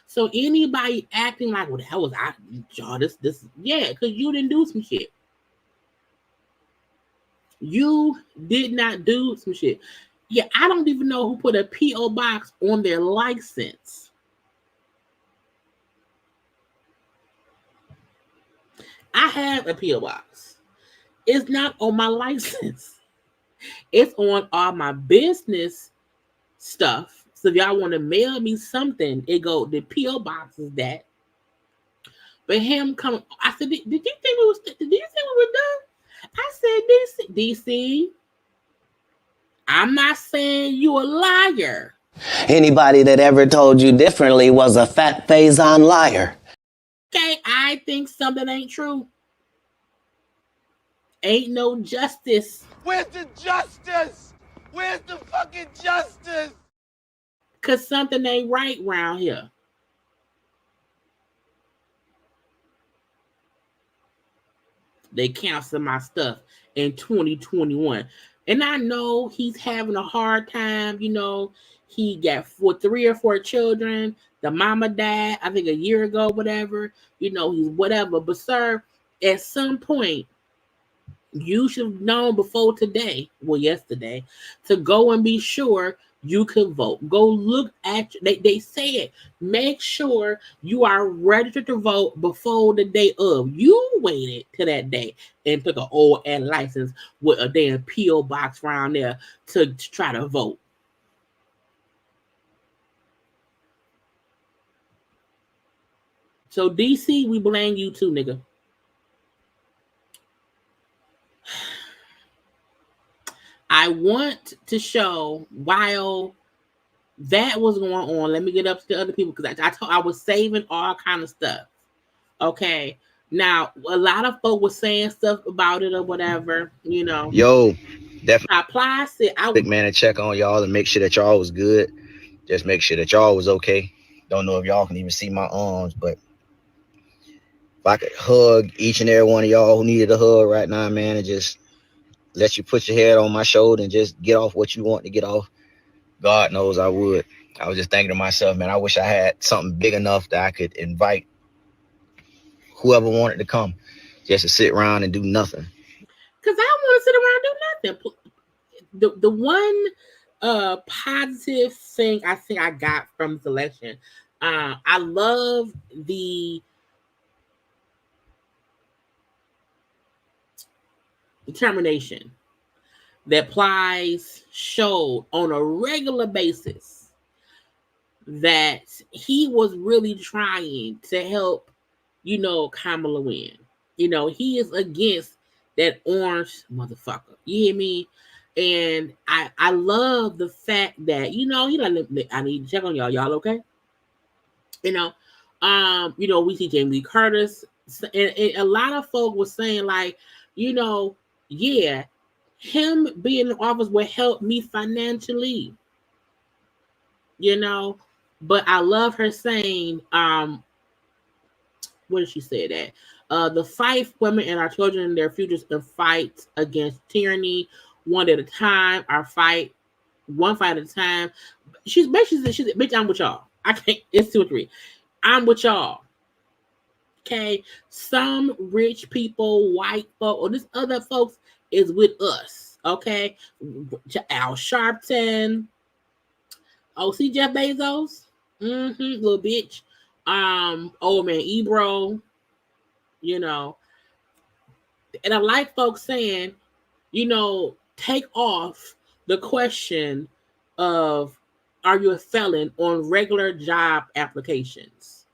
A: So anybody acting like, well, that was this, yeah, because you didn't do some shit. You did not do some shit. Yeah, I don't even know who put a P.O. box on their license. I have a P.O. box. It's not on my license. It's on all my business stuff. So if y'all want to mail me something, the P.O. box is that. But him coming, I said, did you think we were done? I said, DC, I'm not saying you a liar.
B: Anybody that ever told you differently was a fat faison liar.
A: Okay, I think something ain't true. Ain't no justice.
F: Where's the justice? Where's the fucking justice?
A: Because something ain't right around here. They canceled my stuff in 2021. And I know he's having a hard time. He got 3 or 4 children. The mama died, I think, a year ago, whatever. He's whatever. But, sir, at some point, you should have known before today, yesterday, to go and be sure you could vote. Go look at, they said, make sure you are registered to vote before the day of. You waited to that day and took an old ad license with a damn P.O. box around there to try to vote. So, DC, we blame you too, nigga. I want to show while that was going on. Let me get up to the other people because I was saving all kind of stuff. Okay. Now, a lot of folk were saying stuff about it or whatever,
F: Yo, definitely.
A: Apply said I
F: Big man to check on y'all and make sure that y'all was good. Just make sure that y'all was okay. Don't know if y'all can even see my arms, but if I could hug each and every one of y'all who needed a hug right now, man, and just let you put your head on my shoulder and just get off what you want to get off, God knows I would. I was just thinking to myself, man, I wish I had something big enough that I could invite whoever wanted to come just to sit around and do nothing.
A: Because I don't want to sit around and do nothing. The one positive thing I think I got from the election, I love the determination that Plies showed on a regular basis that he was really trying to help, Kamala win. He is against that orange motherfucker. You hear me? And I love the fact that, he like, I need to check on y'all. Y'all okay? We see Jamie Lee Curtis. And a lot of folk was saying, like, yeah, him being in office will help me financially, but I love her saying, what did she say that? The fight women and our children and their futures and fight against tyranny one at a time, one fight at a time. She's bitch, I'm with y'all. I can't, it's 2 or 3. I'm with y'all. Okay, some rich people, white folk, or this other folks is with us. Okay, Al Sharpton. Oh, see Jeff Bezos, little bitch. Old man Ebro. And I like folks saying, take off the question of are you a felon on regular job applications.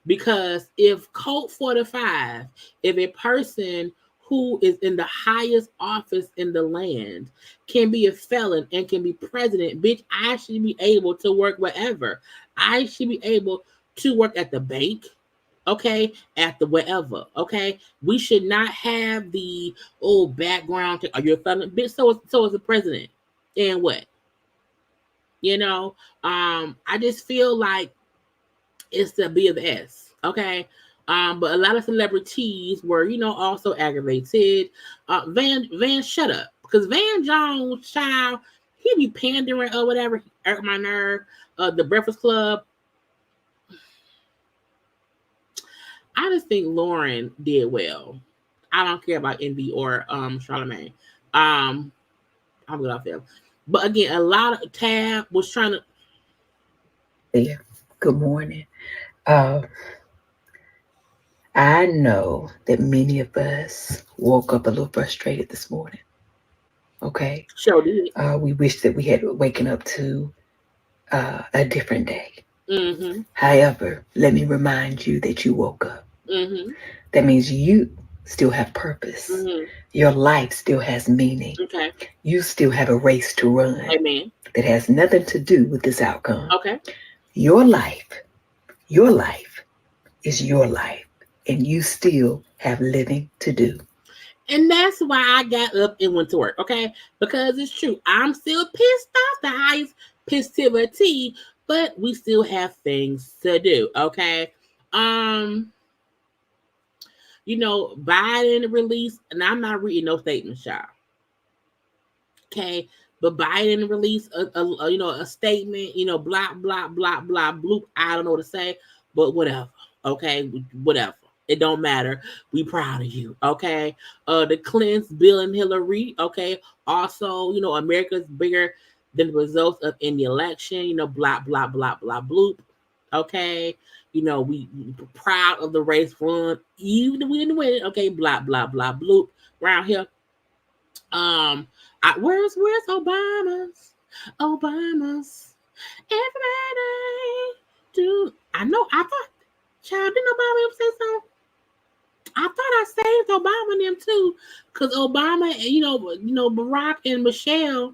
A: Because if Code 45, if a person who is in the highest office in the land can be a felon and can be president, bitch, I should be able to work wherever. I should be able to work at the bank, okay, at the wherever, okay. We should not have the old background. Are you a felon, bitch? So is the president, and what? You know, I just feel like it's the B of the S, okay. But a lot of celebrities were, also aggravated. Van, shut up, because Van Jones, child, he be pandering or whatever. He irked my nerve. The Breakfast Club. I just think Lauren did well. I don't care about Envy or Charlamagne. I'm good off them. But again, a lot of Tab was trying to.
G: Yeah. Good morning. I know that many of us woke up a little frustrated this morning. Okay.
A: Sure did.
G: We wish that we had waken up to a different day.
A: Mm-hmm.
G: However, let me remind you that you woke up.
A: Mm-hmm.
G: That means you still have purpose.
A: Mm-hmm.
G: Your life still has meaning.
A: Okay.
G: You still have a race to run.
A: Amen.
G: That has nothing to do with this outcome.
A: Okay.
G: Your life is your life, and you still have living to do.
A: And that's why I got up and went to work, okay? Because it's true. I'm still pissed off, the highest pissivity, but we still have things to do, okay? Biden released, and I'm not reading no statements, y'all. Okay, but Biden released a statement, blah blah blah blah bloop. I don't know what to say, but whatever. Okay, whatever. It don't matter. We proud of you. Okay. The Clintons, Bill and Hillary. Okay. Also, America's bigger than the results of any election. Blah blah blah blah bloop. Okay. We proud of the race run, even if we didn't win it. Okay. Blah blah blah bloop. Around here. Where's Obama's? Everybody do. I know. I thought, child, didn't Obama say something? I thought I saved Obama and them too, because Obama, Barack and Michelle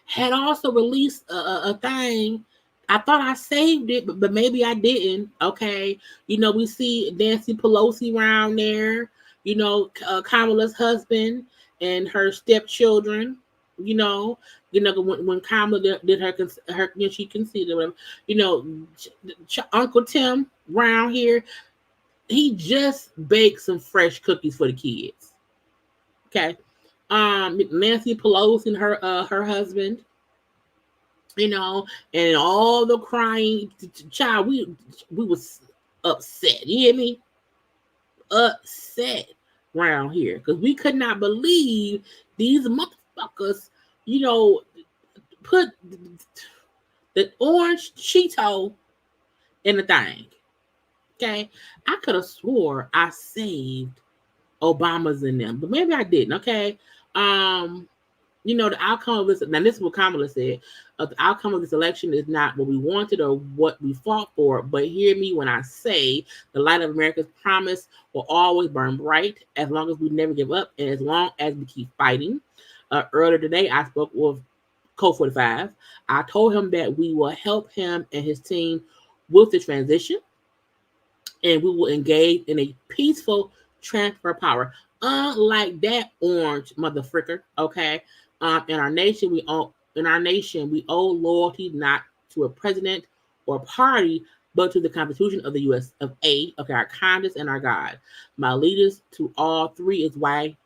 A: had also released a thing. I thought I saved it, but maybe I didn't. Okay, we see Nancy Pelosi around there. Kamala's husband and her stepchildren. When Kamala did her she conceived or whatever. Uncle Tim around here. He just baked some fresh cookies for the kids. Okay. Nancy Pelosi and her husband, and all the crying, child, we was upset. You hear me? Upset around here. Because we could not believe these motherfuckers, put the orange Cheeto in the thing. Okay, I could have swore I saved Obama's in them, but maybe I didn't. Okay, the outcome of this. Now, this is what Kamala said. The outcome of this election is not what we wanted or what we fought for. But hear me when I say the light of America's promise will always burn bright as long as we never give up and as long as we keep fighting. Earlier today, I spoke with Code 45. I told him that we will help him and his team with the transition. And we will engage in a peaceful transfer of power. Unlike that orange motherfricker, okay? In our nation, we owe loyalty not to a president or party, but to the Constitution of the U.S. of A. Okay, our Congress and our God. My leaders to all three is why.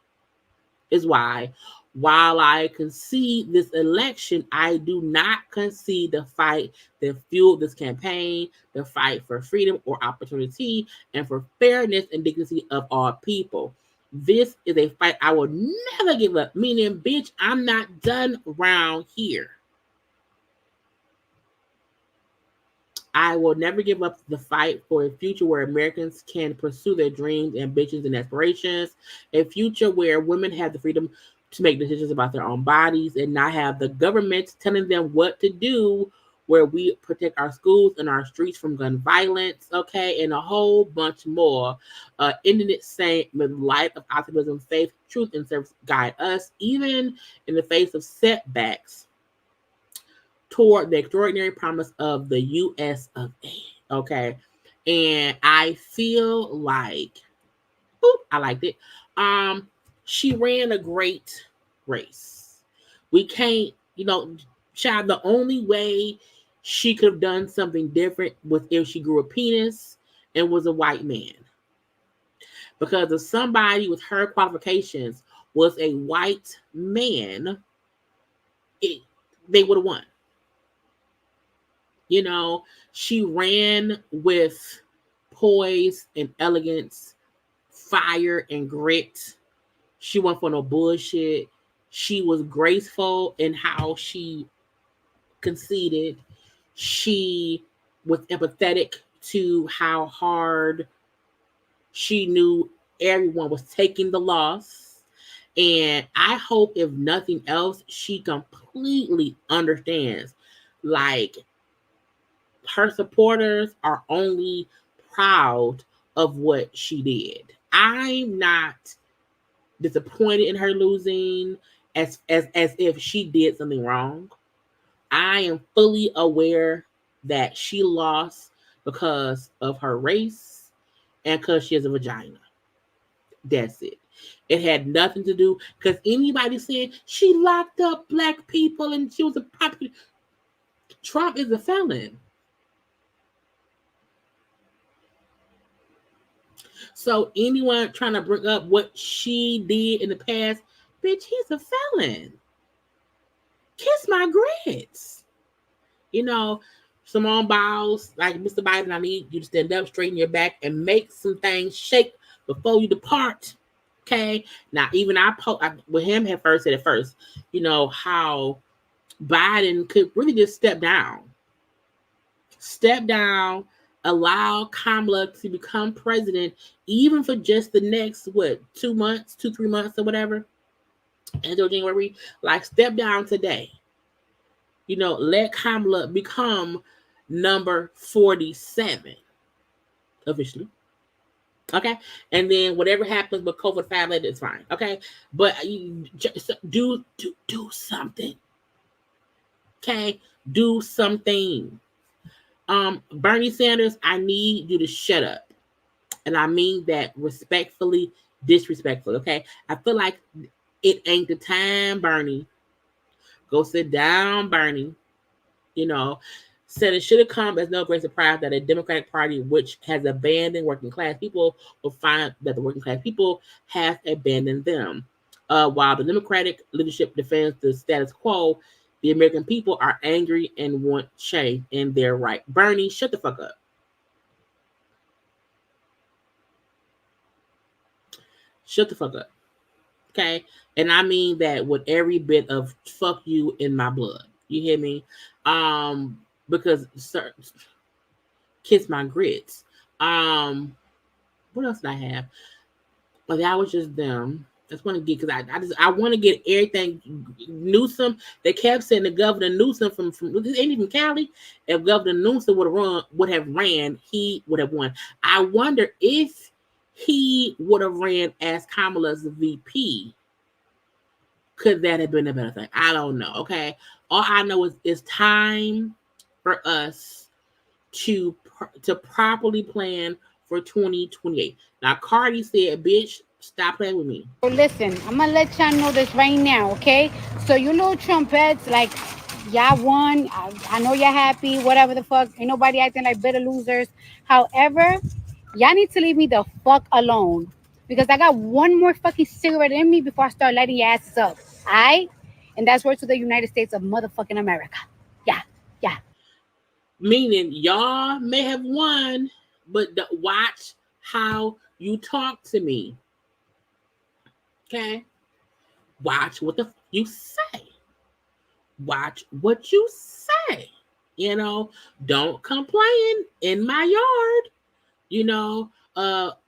A: While I concede this election, I do not concede the fight that fueled this campaign, the fight for freedom or opportunity, and for fairness and dignity of all people. This is a fight I will never give up, meaning, bitch, I'm not done around here. I will never give up the fight for a future where Americans can pursue their dreams, ambitions, and aspirations, a future where women have the freedom to make decisions about their own bodies and not have the government telling them what to do where we protect our schools and our streets from gun violence, okay, and a whole bunch more. Ending it saying, with light of optimism, faith, truth, and service guide us, even in the face of setbacks, toward the extraordinary promise of the U.S. of A. Okay, and I feel like, I liked it. She ran a great race. We can't, child. The only way she could have done something different was if she grew a penis and was a white man. Because if somebody with her qualifications was a white man, they would have won. She ran with poise and elegance, fire and grit. She wasn't for no bullshit. She was graceful in how she conceded. She was empathetic to how hard she knew everyone was taking the loss. And I hope, if nothing else, she completely understands, like, her supporters are only proud of what she did. I'm not disappointed in her losing as if she did something wrong. I am fully aware that she lost because of her race and because she has a vagina. That's it. It had nothing to do, because anybody said she locked up black people and she was a popular. Trump is a felon. So anyone trying to bring up what she did in the past, bitch, he's a felon. Kiss my grits. Simone Biles, like, Mr. Biden, I need you to stand up, straighten your back, and make some things shake before you depart. Okay? Now, even with him had first said it first, how Biden could really just step down. Allow Kamala to become president, even for just the next 2 months, 3 months, or whatever, until January. Like, step down today. Let Kamala become number 47 officially. Okay, and then whatever happens with COVID 5 later, it's fine. Okay, but you just do something. Okay, do something. Bernie Sanders, I need you to shut up. And I mean that respectfully, disrespectfully, okay? I feel like it ain't the time, Bernie. Go sit down, Bernie. Said it should have come as no great surprise that a Democratic Party which has abandoned working class people will find that the working class people have abandoned them. While the Democratic leadership defends the status quo, the American people are angry and want change, and they're right. Bernie, shut the fuck up. Shut the fuck up. Okay? And I mean that with every bit of fuck you in my blood. You hear me? Because, sir, kiss my grits. What else did I have? Well, that was just them. Just want to get, because I want to get everything. Newsom, they kept saying the Governor Newsom from this ain't even Cali. If Governor Newsom would have ran, he would have won. I wonder if he would have ran as Kamala's VP. Could that have been a better thing? I don't know. Okay, all I know is it's time for us to properly plan for 2028. Now, Cardi said, "Bitch, stop playing with me."
H: So listen, I'm gonna let y'all know this right now, okay? So you little trumpets, like, y'all won. I know you're happy, whatever the fuck. Ain't nobody acting like bitter losers. However, y'all need to leave me the fuck alone, because I got one more fucking cigarette in me before I start lighting your asses up. All right? And that's word to the United States of motherfucking America. Yeah.
A: Meaning, y'all may have won, but watch how you talk to me. Okay? Watch what the you say. Watch what you say. Don't complain in my yard.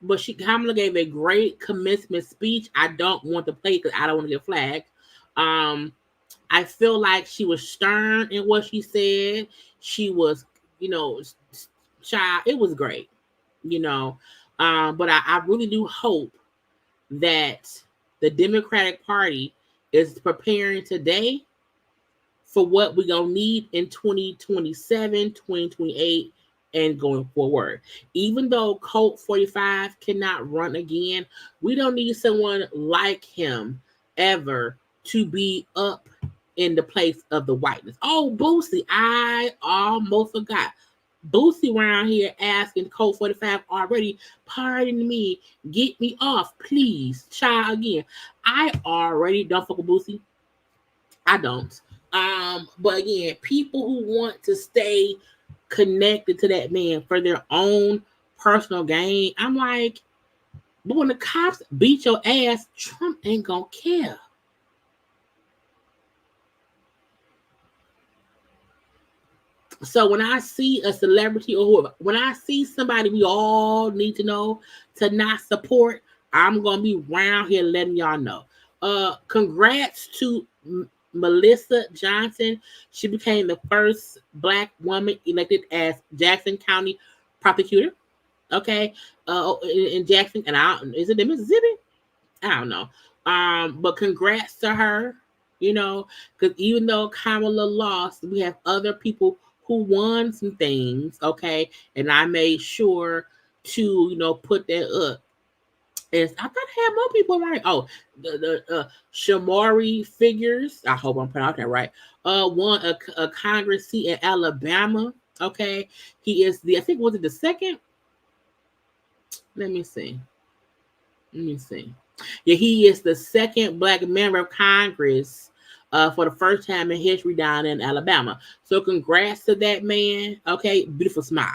A: But Kamala gave a great commencement speech. I don't want to play because I don't want to get flagged. I feel like she was stern in what she said. She was, child. It was great, But I really do hope that the Democratic Party is preparing today for what we're going to need in 2027, 2028, and going forward. Even though Colt 45 cannot run again, we don't need someone like him ever to be up in the place of the whiteness. Oh, Boosie, I almost forgot. Boosie around here asking Colt 45 already, pardon me, get me off, please. Child, again, I already don't fuck with Boosie. I don't. But again, people who want to stay connected to that man for their own personal gain, I'm like, but when the cops beat your ass, Trump ain't gonna care. So when I see a celebrity or whoever, when I see somebody we all need to know to not support, I'm gonna be around here letting y'all know. Congrats to Melissa Johnson. She became the first Black woman elected as Jackson County prosecutor. Okay, in Jackson, and is it in Mississippi? I don't know. But congrats to her. Because even though Kamala lost, we have other people who won some things. Okay, and I made sure to put that up. And I thought I had more people right. Oh, the Shamari Figures. I hope I'm pronouncing that right. Won a Congress seat in Alabama. Okay, he is I think was it the second? Let me see. Yeah, he is the second Black member of Congress for the first time in history down in Alabama. So congrats to that man. Okay, beautiful smile.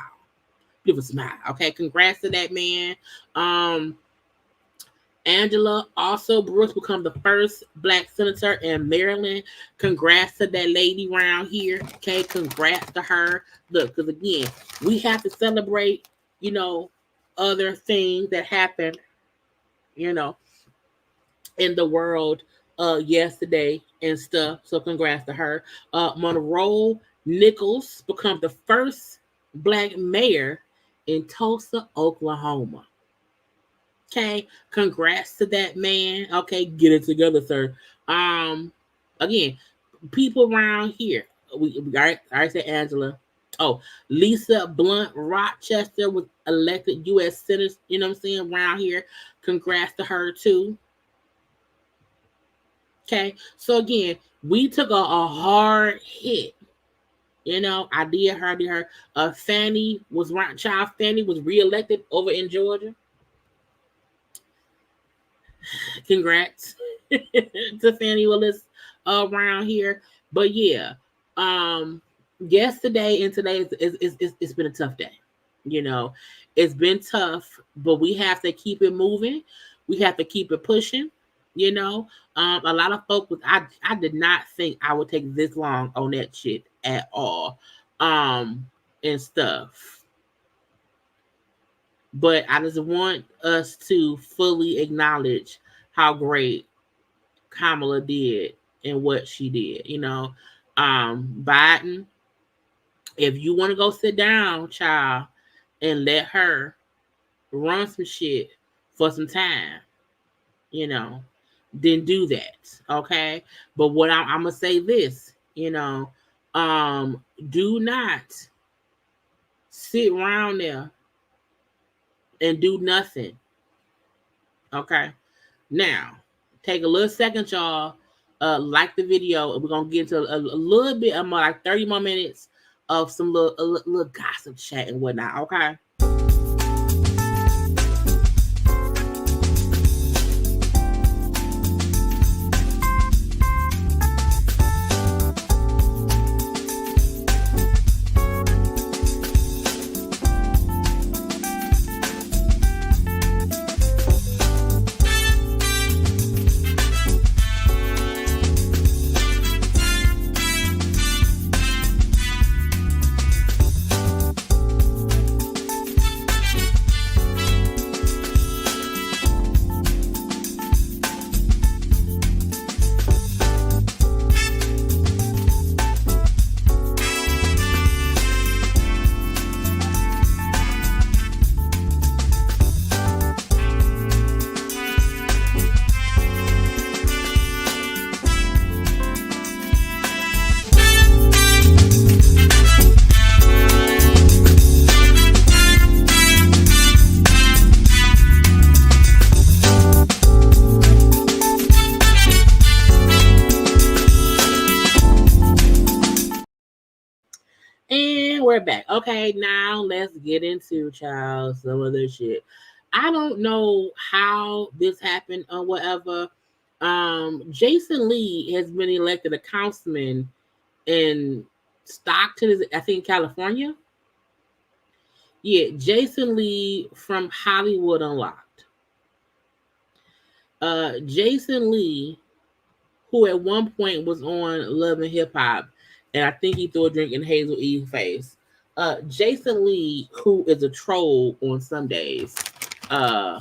A: Okay, congrats to that man. Angela also Brooks become the first Black senator in Maryland. Congrats to that lady around here. Okay, congrats to her. Look, because again, we have to celebrate, other things that happened, in the world yesterday and stuff. So congrats to her. Monroe Nichols become the first Black mayor in Tulsa, Oklahoma. Okay, congrats to that man. Okay, get it together, sir. Again, people around here. We I said Angela. Oh, Lisa Blunt Rochester was elected U.S. Senator. You know what I'm saying? Around here, congrats to her too. Okay, so again, we took a hard hit. I did her. Fannie was reelected over in Georgia. Congrats to Fannie Willis around here. But yeah, yesterday and today it's been a tough day. It's been tough, but we have to keep it moving. We have to keep it pushing. A lot of folks, I did not think I would take this long on that shit at all, and stuff. But I just want us to fully acknowledge how great Kamala did and what she did. Biden, if you want to go sit down, child, and let her run some shit for some time, then do that. Okay. But what I'm gonna say this, do not sit around there and do nothing. Okay. Now, take a little second, y'all. Like the video, and we're gonna get into a little bit more, like 30 more minutes of some little gossip chat and whatnot. Okay. we're back. Okay, now let's get into, child, some of this shit. I don't know how this happened or whatever. Jason Lee has been elected a councilman in Stockton, I think, California. Yeah, Jason Lee from Hollywood Unlocked. Jason Lee, who at one point was on Love and Hip Hop, and I think he threw a drink in Hazel Eve's face. Jason Lee, who is a troll on some days. I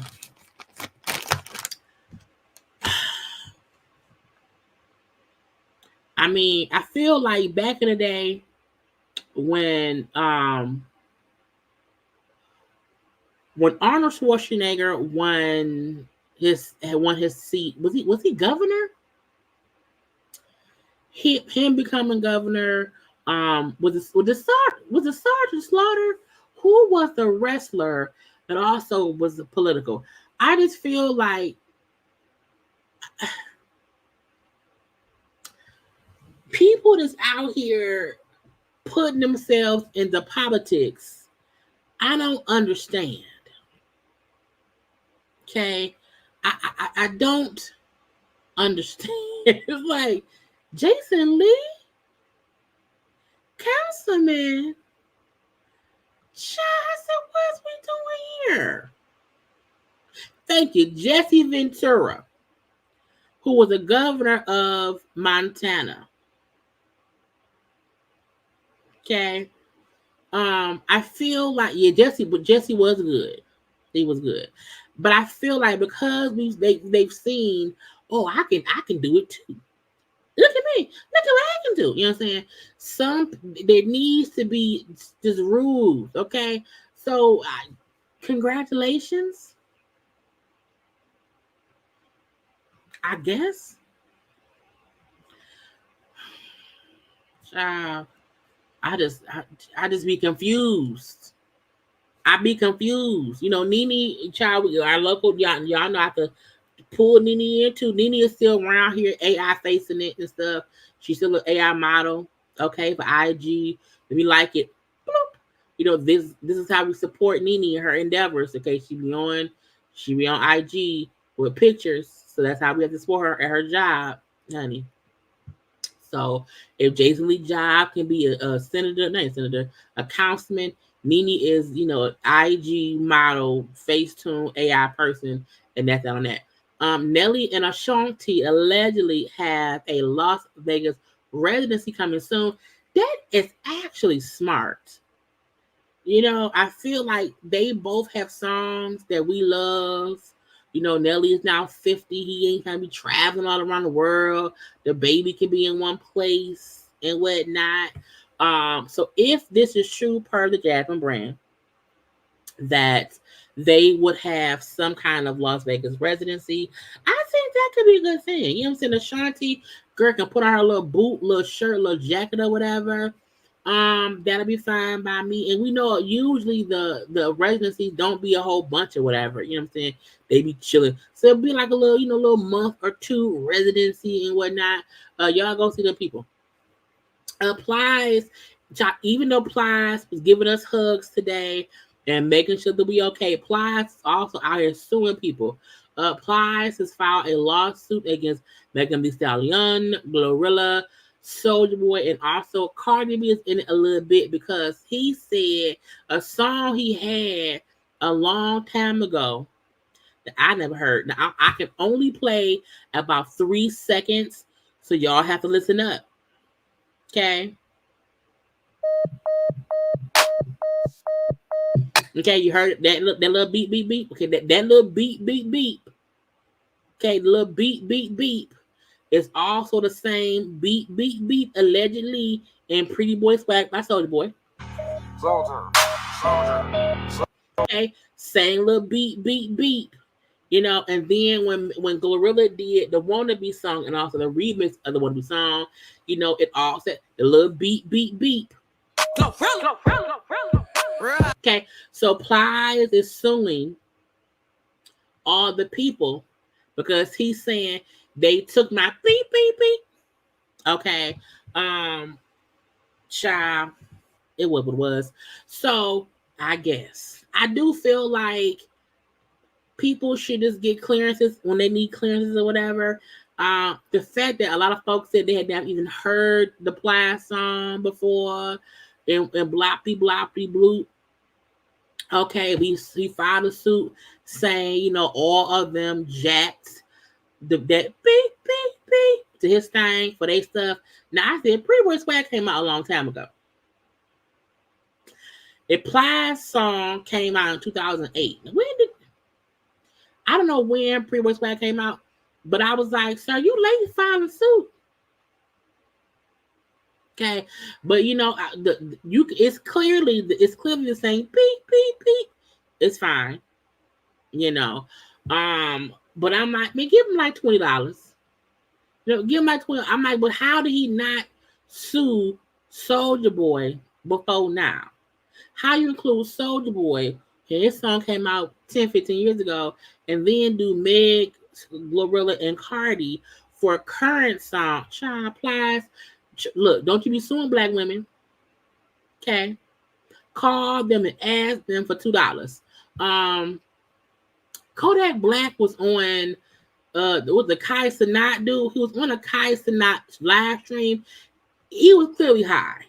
A: mean, I feel like back in the day when Arnold Schwarzenegger won his seat, was he governor? Him becoming governor. Was the Sergeant Slaughter? Who was the wrestler that also was political? I just feel like people that's out here putting themselves into politics, I don't understand. Okay, I don't understand. It's like Jason Lee, councilman. I said, what's we doing here? Thank you, Jesse Ventura, who was the governor of Montana. Okay. I feel like Jesse was good. He was good. But I feel like because they've seen, oh, I can do it too. Look at me. Look at what I can do. You know what I'm saying? There needs to be just rules, okay? So congratulations. I guess. I just be confused. I be confused. You know, Nene, child, our local, y'all know I have to pull Nene in too. Nene is still around here, AI facing it and stuff. She's still an AI model, okay, for IG. If you like it, bloop. You know, this is how we support Nene and her endeavors. Okay, she be on IG with pictures. So that's how we have to support her at her job, honey. So if Jason Lee job can be a senator, a councilman, Nene is, you know, an IG model, Facetune AI person, and that's on that. Nelly and Ashanti allegedly have a Las Vegas residency coming soon. That is actually smart. You know, I feel like they both have songs that we love. You know, Nelly is now 50. He ain't gonna be traveling all around the world. The baby can be in one place and whatnot. So if this is true per the Jasmine brand, that they would have some kind of Las Vegas residency, I think that could be a good thing. You know what I'm saying? Ashanti girl can put on her little boot, little shirt, little jacket or whatever. That'll be fine by me. And we know usually the residencies don't be a whole bunch or whatever. You know what I'm saying? They be chilling. So it'll be like a little, little month or two residency and whatnot. Y'all go see the people. Plies, even though Plies was giving us hugs today and making sure that we okay, Plies is also out here suing people. Plies has filed a lawsuit against Megan Thee Stallion, Glorilla, Soulja Boy, and also Cardi B is in it a little bit because he said a song he had a long time ago that I never heard. Now I can only play about 3 seconds, so y'all have to listen up. Okay. Okay, you heard that little beep beep beep. Okay, that little beep beep beep. Okay, the little beep beep beep is also the same beep beep beep allegedly in Pretty Boy Swag by Soulja Boy. Okay, same little beep beep beep. You know, and then when Glorilla did the Wannabe song and also the remix of the Wannabe song, you know, it all said the little beep beep beep. Okay, so Plies is suing all the people because he's saying they took my beep beep beep. Okay, child, It was what it was. So I guess I do feel like people should just get clearances when they need clearances or whatever. The fact that a lot of folks said they had never even heard the Ply song before, and bloppy blue. Okay, we filed a suit saying, all of them jacked that beep to his thing for their stuff. Now I said Pretty Swag came out a long time ago. The Ply song came out in 2008. I don't know when Pretty Swag came out, but I was like, sir, you late filing suit. Okay, but it's clearly the same beep. It's fine, But I'm like, man, give him like $20. Give him like $20. I'm like, but how did he not sue Soulja Boy before now? How you include Soulja Boy? And his song came out 10, 15 years ago, and then do Meg, Glorilla, and Cardi for a current song. Child Plies. Look, don't you be suing black women. Okay. Call them and ask them for $2. Kodak Black was on was the Kai Cenat dude. He was on a Kai Cenat live stream. He was clearly high.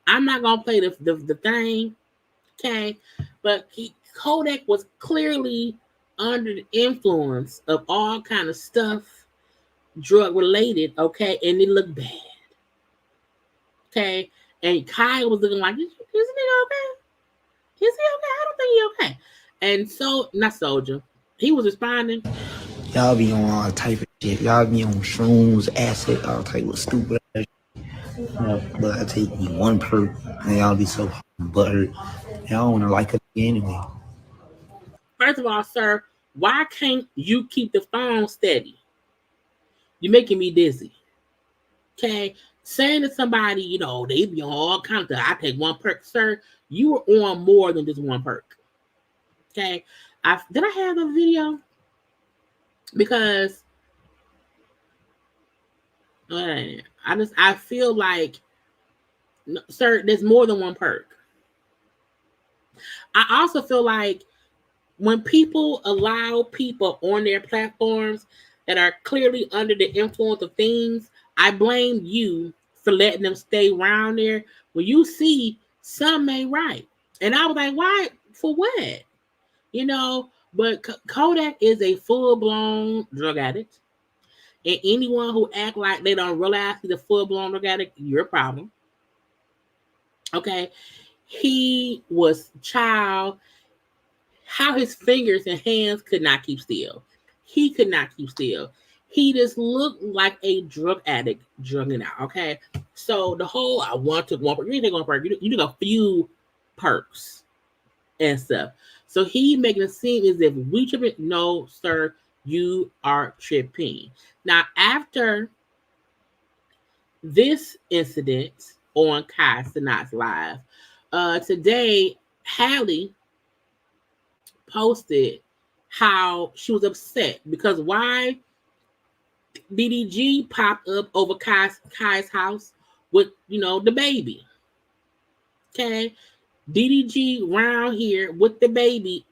A: I'm not gonna play the thing, okay? But Kodak was clearly under the influence of all kind of stuff, drug related, okay, and it looked bad. Okay, and Kai was looking like, is this nigga okay? Is he okay? I don't think he okay. And so, not Soulja, he was responding.
I: Y'all be on all type of shit. Y'all be on shrooms, acid, all type of stupid shit. But I take you one perk, and y'all be so buttered. Y'all want to like it anyway.
A: First of all, sir, why can't you keep the phone steady? You're making me dizzy. Okay? Saying to somebody, they be on all kinds of, I take one perk. Sir, you were on more than just one perk. Okay? Did I have the video? Because I feel like, sir, there's more than one perk. I also feel like when people allow people on their platforms that are clearly under the influence of things, I blame you for letting them stay around there. When you see some ain't right. And I was like, why? For what? But Kodak is a full-blown drug addict. And anyone who act like they don't realize he's a full-blown drug addict, your problem. Okay? He was child. How his fingers and hands could not keep still. He could not keep still. He just looked like a drug addict drugging out. Okay? So the whole, I want to one perk. You didn't take one perk. You took a few perks and stuff. So he making it seem as if we tripping. No, sir, you are tripping. Now, after this incident on Kai Cenat's live, today, Halle posted how she was upset because why DDG popped up over Kai's house with, the baby. Okay? DDG round here with the baby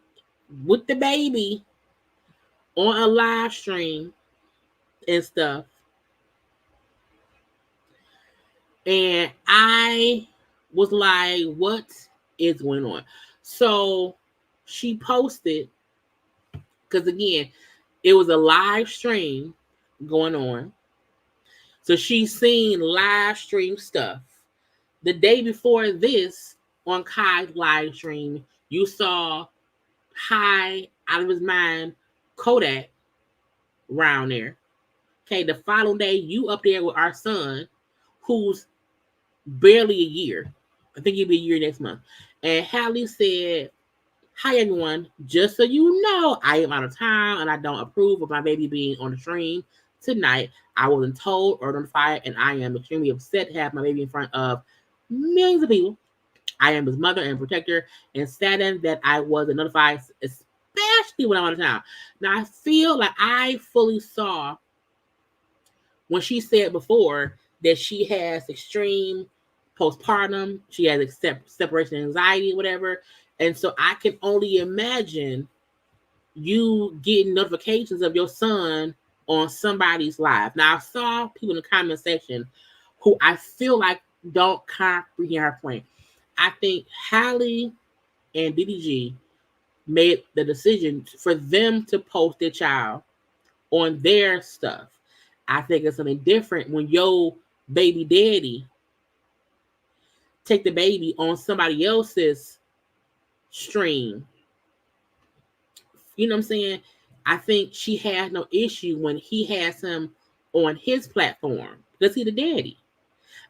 A: on a live stream and stuff. And I was like, what is going on? So she posted, because again, it was a live stream going on. So she's seen live stream stuff. The day before this, on Kai's live stream, you saw high out of his mind Kodak around there. Okay, the following day, you up there with our son, who's barely a year. I think he'll be a year next month. And Halle said, hi everyone, just so you know, I am out of town and I don't approve of my baby being on the stream tonight. I wasn't told or notified, and I am extremely upset to have my baby in front of millions of people. I am his mother and protector, and saddened that I wasn't notified, especially when I'm out of town. Now, I feel like I fully saw when she said before that she has extreme postpartum. She has separation anxiety, whatever. And so I can only imagine you getting notifications of your son on somebody's live. Now, I saw people in the comment section who I feel like don't comprehend her point. I think Halle and DDG made the decision for them to post their child on their stuff. I think it's something different when your baby daddy take the baby on somebody else's stream. You know what I'm saying? I think she has no issue when he has him on his platform because he's the daddy.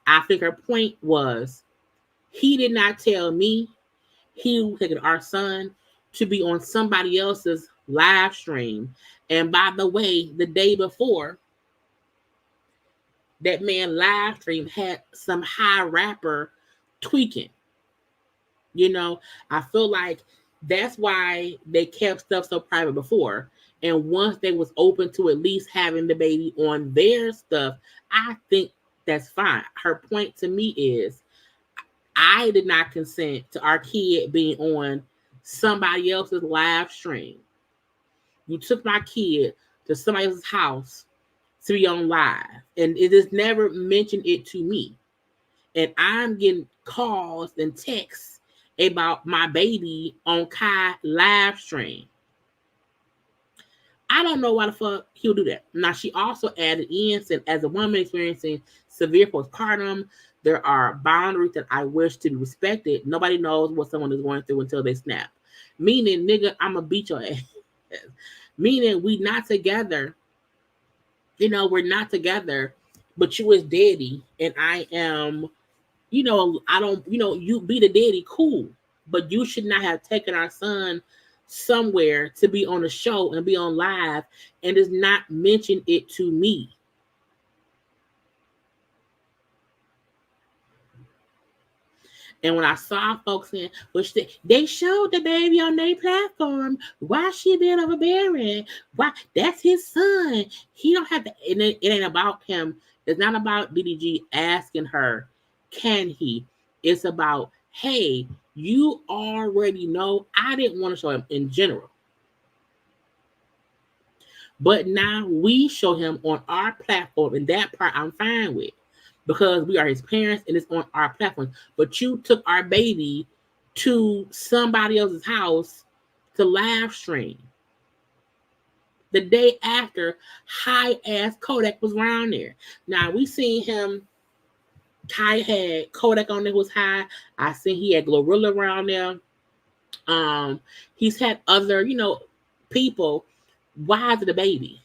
A: I think her point was he did not tell me he was taking our son to be on somebody else's live stream. And by the way, the day before, that man live stream had some high rapper tweaking. You know, I feel like that's why they kept stuff so private before. And once they was open to at least having the baby on their stuff, I think that's fine. Her point to me is I did not consent to our kid being on somebody else's live stream. You took my kid to somebody else's house to be on live, and it has never mentioned it to me. And I'm getting calls and texts about my baby on Kai live stream. I don't know why the fuck he'll do that. Now, she also added in, said, as a woman experiencing severe postpartum, there are boundaries that I wish to be respected. Nobody knows what someone is going through until they snap. Meaning, nigga, I'm going to beat your ass. Meaning, we not together. You know, we're not together, but you is daddy, and I am, you know, I don't, you know, you be the daddy, cool. But you should not have taken our son somewhere to be on a show and be on live and does not mention it to me. And when I saw folks saying, which they showed the baby on their platform, why she being overbearing? Why? That's his son. He don't have to. It ain't about him. It's not about DDG asking her, can he? It's about, hey, you already know. I didn't want to show him in general. But now we show him on our platform, and that part I'm fine with. Because we are his parents and it's on our platform. But you took our baby to somebody else's house to live stream. The day after, high-ass Kodak was around there. Now, we seen him. Kai had Kodak on there was high. I seen he had Glorilla around there. He's had other, you know, people. Why is it the baby?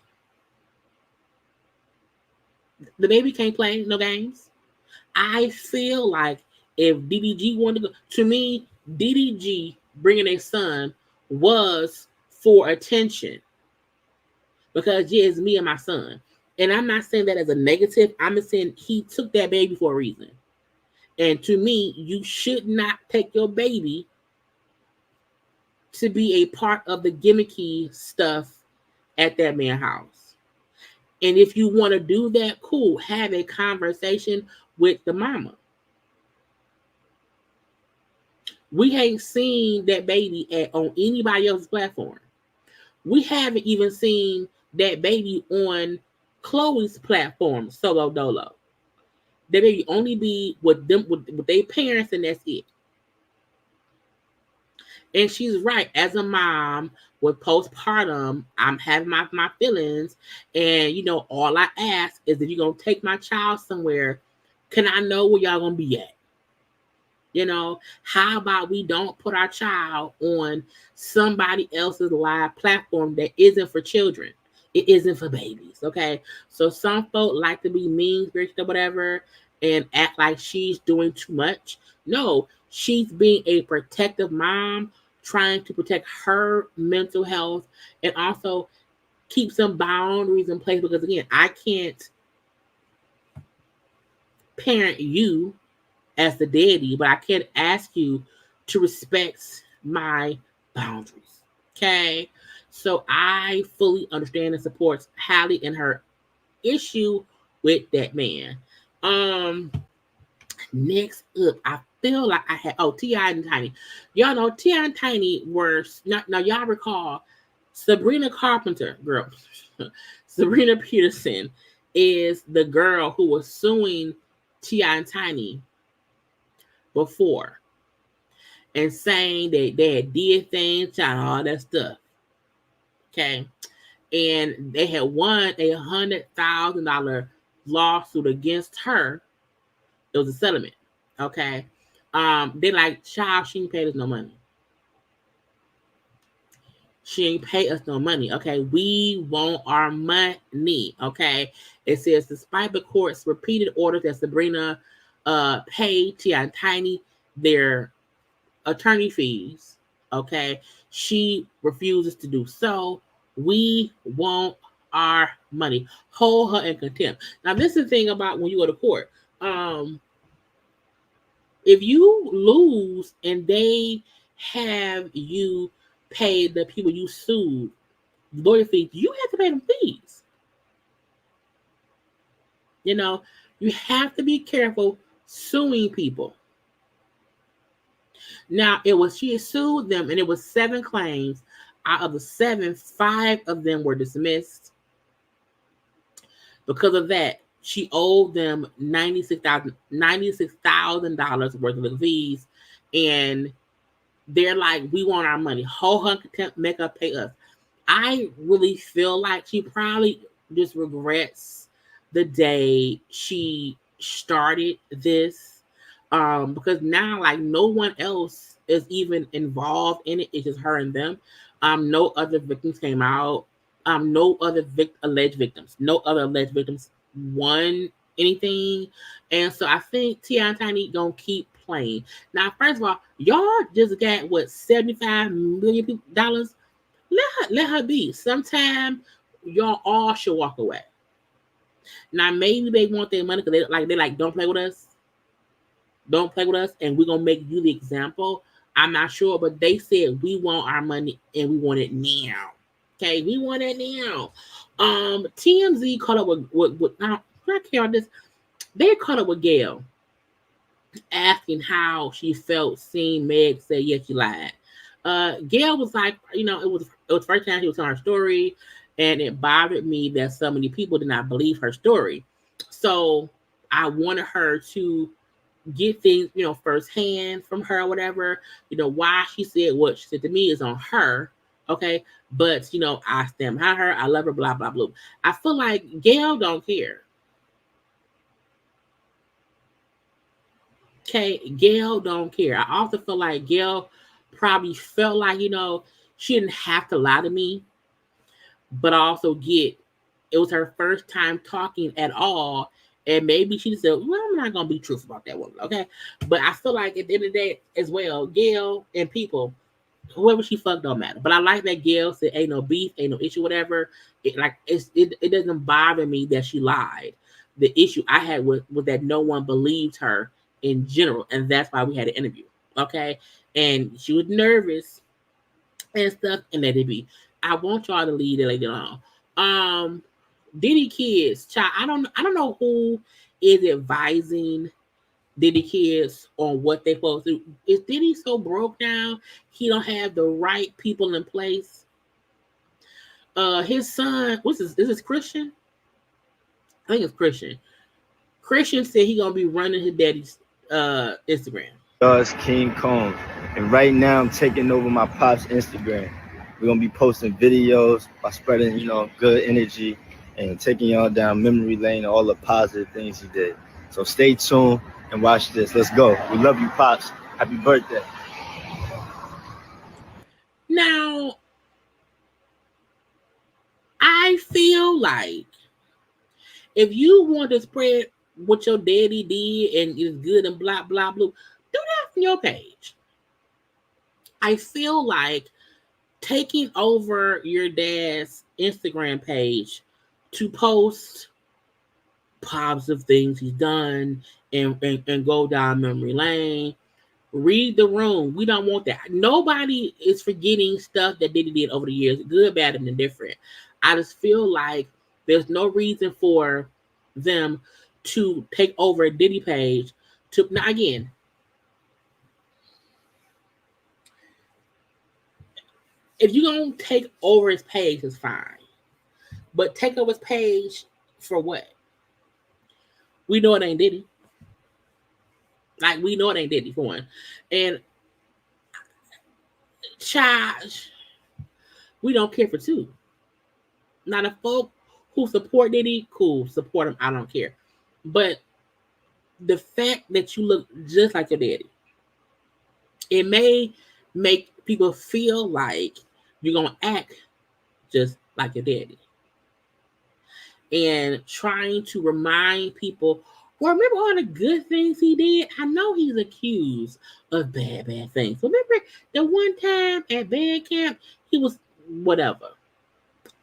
A: The baby can't play no games. I feel like if DDG wanted to go, to me, DDG bringing a son was for attention. Because, yeah, it's me and my son. And I'm not saying that as a negative. I'm just saying he took that baby for a reason. And to me, you should not take your baby to be a part of the gimmicky stuff at that man's house. And if you want to do that, cool. Have a conversation with the mama. We ain't seen that baby on anybody else's platform. We haven't even seen that baby on Chloe's platform, Solo Dolo. That baby only be with them with their parents, and that's it. And she's right. As a mom with postpartum, I'm having my feelings. And, you know, all I ask is if you're going to take my child somewhere, can I know where y'all going to be at? You know, how about we don't put our child on somebody else's live platform that isn't for children? It isn't for babies, okay? So some folk like to be mean-spirited or whatever and act like she's doing too much. No, she's being a protective mom, trying to protect her mental health and also keep some boundaries in place because, again, I can't parent you as the daddy, but I can't ask you to respect my boundaries, okay? So I fully understand and support Halle and her issue with that man. Next up, I feel like I had T.I. and Tiny. Y'all know T.I. and Tiny were now y'all recall Sabrina Carpenter, girl. Sabrina Peterson is the girl who was suing T.I. and Tiny before and saying that they had did things and all that stuff. Okay. And they had won a $100,000 lawsuit against her. It was a settlement. Okay. They like, child, she ain't paid us no money. She ain't pay us no money. Okay. We want our money. Okay. It says, despite the court's repeated orders that Sabrina pay T.I. and Tiny their attorney fees, okay, she refuses to do so. We want our money. Hold her in contempt. Now, this is the thing about when you go to court. If you lose and they have you pay the people you sued lawyer fees, you have to pay them fees. You know, you have to be careful suing people. Now, she sued them, and it was 7 claims. Out of the 7, 5 of them were dismissed. Because of that, she owed them $96,000 worth of fees, and they're like, we want our money. Hold her in contempt, make her pay us. I really feel like she probably just regrets the day she started this. Because now, like, no one else is even involved in it. It's just her and them. No other victims came out. No other alleged victims. No other alleged victims won anything. And so I think T.I. and Tiny gonna keep playing. Now, first of all, y'all just got what, $75 million? Let her be. Sometime y'all all should walk away. Now, maybe they want their money because they like, don't play with us. Don't play with us, and we're gonna make you the example. I'm not sure, but they said we want our money and we want it now. Okay, we want it now. TMZ caught up with now, I care on this. They caught up with Gayle, asking how she felt seeing Meg say yes, she lied. Gayle was like, it was the first time she was telling her story, and it bothered me that so many people did not believe her story. So I wanted her to get things, firsthand from her or whatever. Why she said what she said to me is on her. Okay. But, I stand behind her. I love her, blah, blah, blah. I feel like Gayle don't care. Okay. Gayle don't care. I also feel like Gayle probably felt like, she didn't have to lie to me, but also it was her first time talking at all. And maybe she said, well, I'm not going to be truthful about that one. Okay. But I feel like at the end of the day as well, Gayle and people, whoever she fucked don't matter. But I like that Gayle said, ain't no beef, ain't no issue, whatever. It doesn't bother me that she lied. The issue I had was that no one believed her in general. And that's why we had an interview. Okay. And she was nervous and stuff. And let it be. I want y'all to leave it later on. Diddy kids, child. I don't know who is advising Diddy kids on what they supposed to do. Is Diddy so broke down he don't have the right people in place? His son, is this Christian? I think it's Christian. Christian said he gonna be running his daddy's Instagram.
J: It's King Kong, and right now I'm taking over my pop's Instagram. We're gonna be posting videos by spreading, good energy and taking y'all down memory lane and all the positive things he did. So stay tuned and watch this. Let's go. We love you, Pops. Happy birthday.
A: Now, I feel like if you want to spread what your daddy did and is good and blah, blah, blah, do that on your page. I feel like taking over your dad's Instagram page to post positive things he's done and go down memory lane. Read the room. We don't want that. Nobody is forgetting stuff that Diddy did over the years, good, bad, and indifferent. I just feel like there's no reason for them to take over a Diddy page Now again, if you're gonna take over his page, it's fine. But take over his page for what? We know it ain't Diddy. Like, we know it ain't Diddy for one. And charge, we don't care for two. Now the folk who support Diddy, cool, support him. I don't care. But the fact that you look just like your daddy, it may make people feel like you're gonna act just like your daddy. And trying to remind people, well, remember all the good things he did? I know he's accused of bad things. Remember the one time at band camp, he was whatever.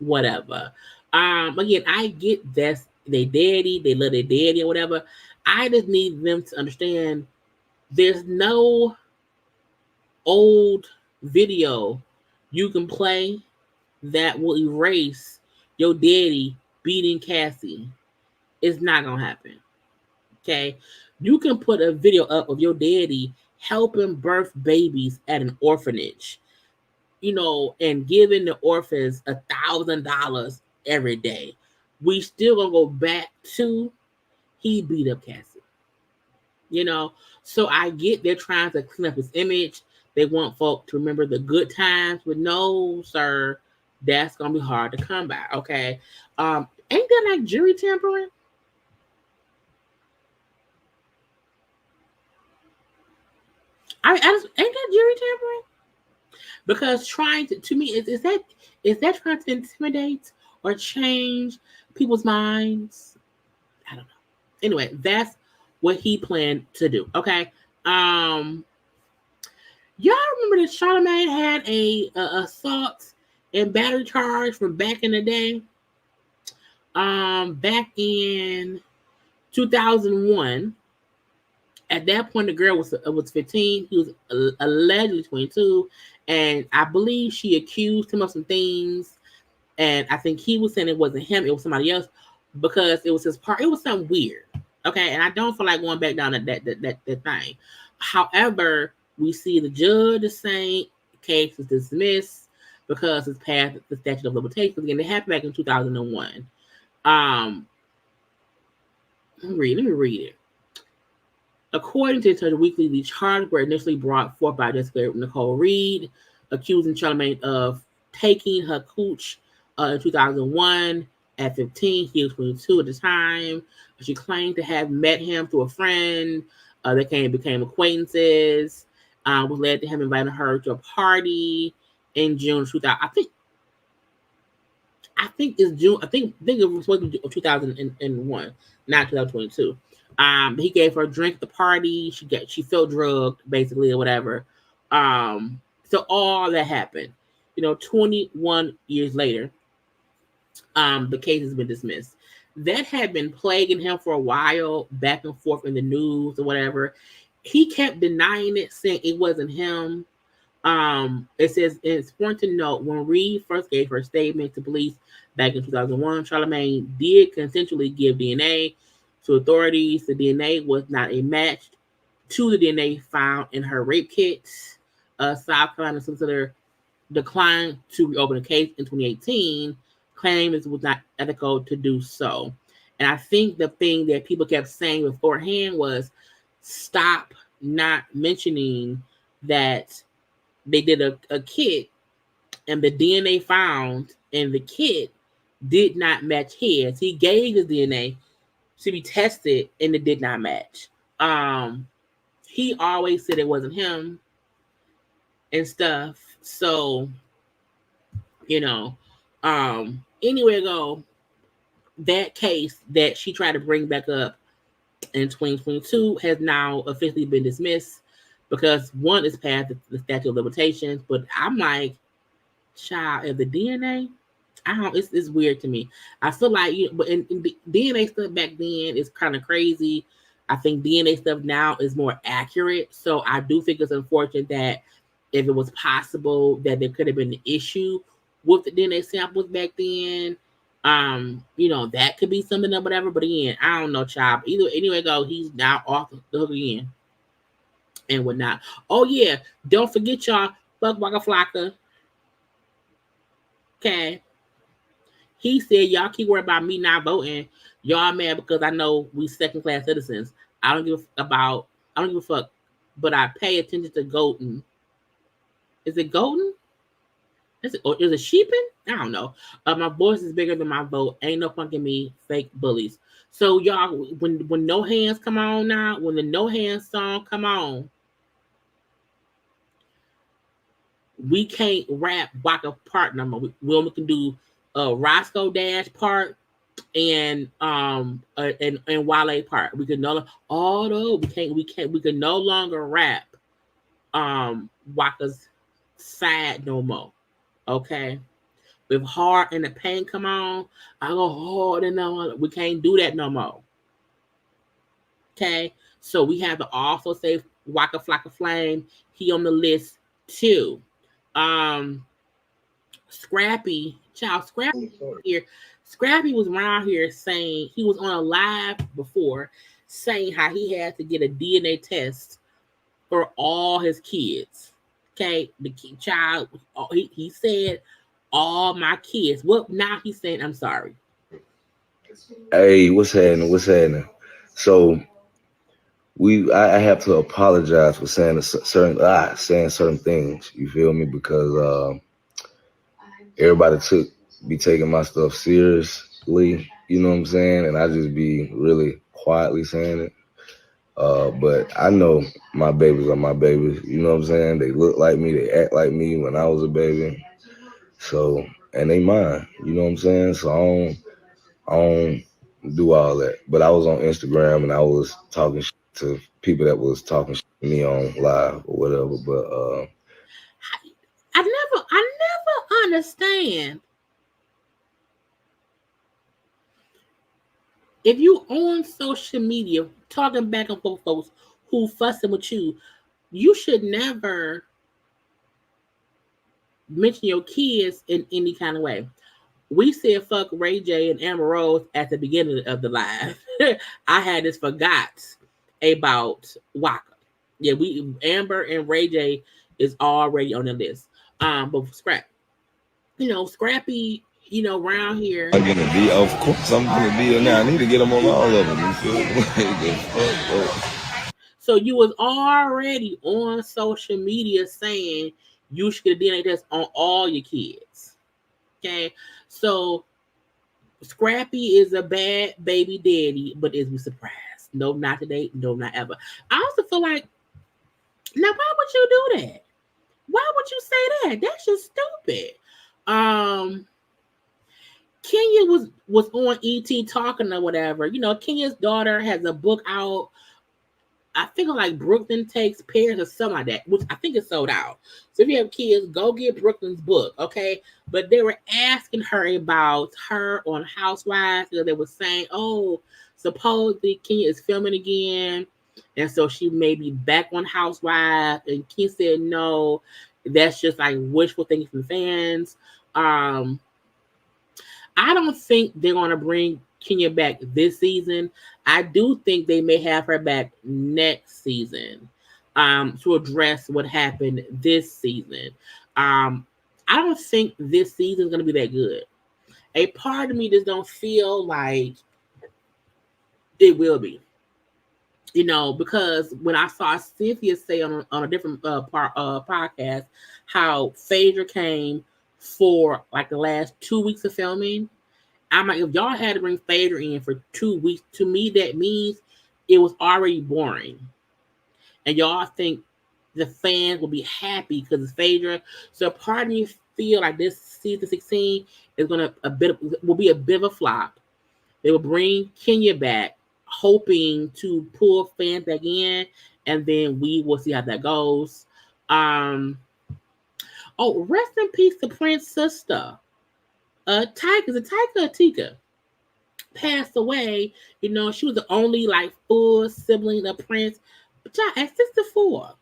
A: Again, I get that's their daddy, they love their daddy or whatever. I just need them to understand there's no old video you can play that will erase your daddy beating Cassie. It's not gonna happen. Okay, you can put a video up of your daddy helping birth babies at an orphanage, and giving the orphans $1,000 every day. We still gonna go back to he beat up Cassie. So I get they're trying to clean up his image. They want folk to remember the good times, but no, sir, that's gonna be hard to come by. Okay, ain't that like jury tampering? Ain't that jury tampering? Because trying to me is that trying to intimidate or change people's minds? I don't know. Anyway, that's what he planned to do. Okay. Y'all remember that Charlamagne had a assault and battery charge from back in the day? Back in 2001. At that point, the girl was 15. He was allegedly 22, and I believe she accused him of some things. And I think he was saying it wasn't him; it was somebody else because it was his part. It was something weird. Okay, and I don't feel like going back down that thing. However, we see the judge is saying case is dismissed because it's past the statute of limitations. Again, it happened back in 2001. Let me read it. According to the Weekly, the charges were initially brought forth by Jessica Nicole Reed, accusing Charlamagne of taking her cooch in 2001 at 15. He was 22 at the time. She claimed to have met him through a friend. They became acquaintances. Was led to him inviting her to a party in June 2000. I think it's June. I think it was 2001, not 2022. He gave her a drink at the party. She felt drugged, basically, or whatever. So all that happened. 21 years later, the case has been dismissed. That had been plaguing him for a while, back and forth in the news or whatever. He kept denying it, saying it wasn't him. It says it's important to note when Reed first gave her statement to police back in 2001, Charlamagne did consensually give DNA to authorities. The DNA was not a match to the DNA found in her rape kit. South Carolina solicitor declined to reopen the case in 2018, claiming it was not ethical to do so. And I think the thing that people kept saying beforehand was stop not mentioning that they did a kit and the DNA found in the kit did not match his. He gave his DNA to be tested and it did not match. He always said it wasn't him and stuff. So, anyway go, that case that she tried to bring back up in 2022 has now officially been dismissed because one is past the statute of limitations. But I'm like, child, of the DNA, it's weird to me. I feel like, but in the DNA stuff back then is kind of crazy. I think DNA stuff now is more accurate. So I do think it's unfortunate that if it was possible that there could have been an issue with the DNA samples back then, That could be something or whatever. But again, I don't know, child. Either anyway, go. He's now off the hook again and whatnot. Oh yeah, don't forget y'all. Fuck Waka Flocka. Okay. He said y'all keep worried about me not voting. Y'all mad because I know we second class citizens. I don't give a fuck. But I pay attention to Golden. Is it Golden? Is it sheeping? I don't know. My voice is bigger than my vote. Ain't no punking me, fake bullies. So y'all, when No Hands come on now, when the No Hands song come on, we can't rap Waka part no more. We only can do Roscoe Dash part and Wale part. We can we can no longer rap Waka's side no more. Okay. If Hard and the Pain come on, I go hard and no, we can't do that no more. Okay. So we have to also say Waka Flocka Flame. He on the list too. Scrappy here. Scrappy was around here saying he was on a live before saying how he had to get a DNA test for all his kids. Okay, the child, he said all my kids. Well, now he's saying I'm sorry.
K: Hey, what's happening? So I have to apologize for saying certain things. You feel me? Because everybody be taking my stuff seriously. You know what I'm saying? And I just be really quietly saying it. But I know my babies are my babies. You know what I'm saying? They look like me. They act like me when I was a baby. So, and they mine. You know what I'm saying? So I don't do all that. But I was on Instagram and I was talking shit to people that was talking shit to me on live or whatever. But
A: I never understand. If you on social media talking back and forth folks who fussing with you, you should never mention your kids in any kind of way. We said fuck Ray J and Amber Rose at the beginning of the live. I had this forgot about Waka. Yeah, Amber and Ray J is already on the list. But Scrappy, around here.
D: I'm gonna be, of course, I'm gonna be now. I need to get them on all of them. You feel me?
A: So you was already on social media saying you should get a DNA test on all your kids. Okay, so Scrappy is a bad baby daddy, but is we surprised? No, not today. No, not ever. I also feel like, now why would you do that? Why would you say that? That's just stupid. Kenya was on ET talking or whatever. Kenya's daughter has a book out. I think like Brooklyn Takes Paris or something like that, which I think is sold out. So if you have kids, go get Brooklyn's book, okay? But they were asking her about her on Housewives. They were saying, oh, supposedly Kenya is filming again. And so she may be back on Housewives. And Kenya said, no, that's just like wishful thinking from fans. I don't think they're going to bring Kenya back this season. I do think they may have her back next season to address what happened this season. I don't think this season is going to be that good. A part of me just don't feel like it will be. Because when I saw Cynthia say on a different podcast how Phaedra came for like the last 2 weeks of filming, I'm like, if y'all had to bring Phaedra in for 2 weeks, to me that means it was already boring. And y'all think the fans will be happy because it's Phaedra. So part of me feel like this season 16 is will be a bit of a flop. They will bring Kenya back, hoping to pull fans back in, and then we will see how that goes. Rest in peace to Prince's sister. Tika passed away. She was the only like full sibling of Prince. But y'all, at 64.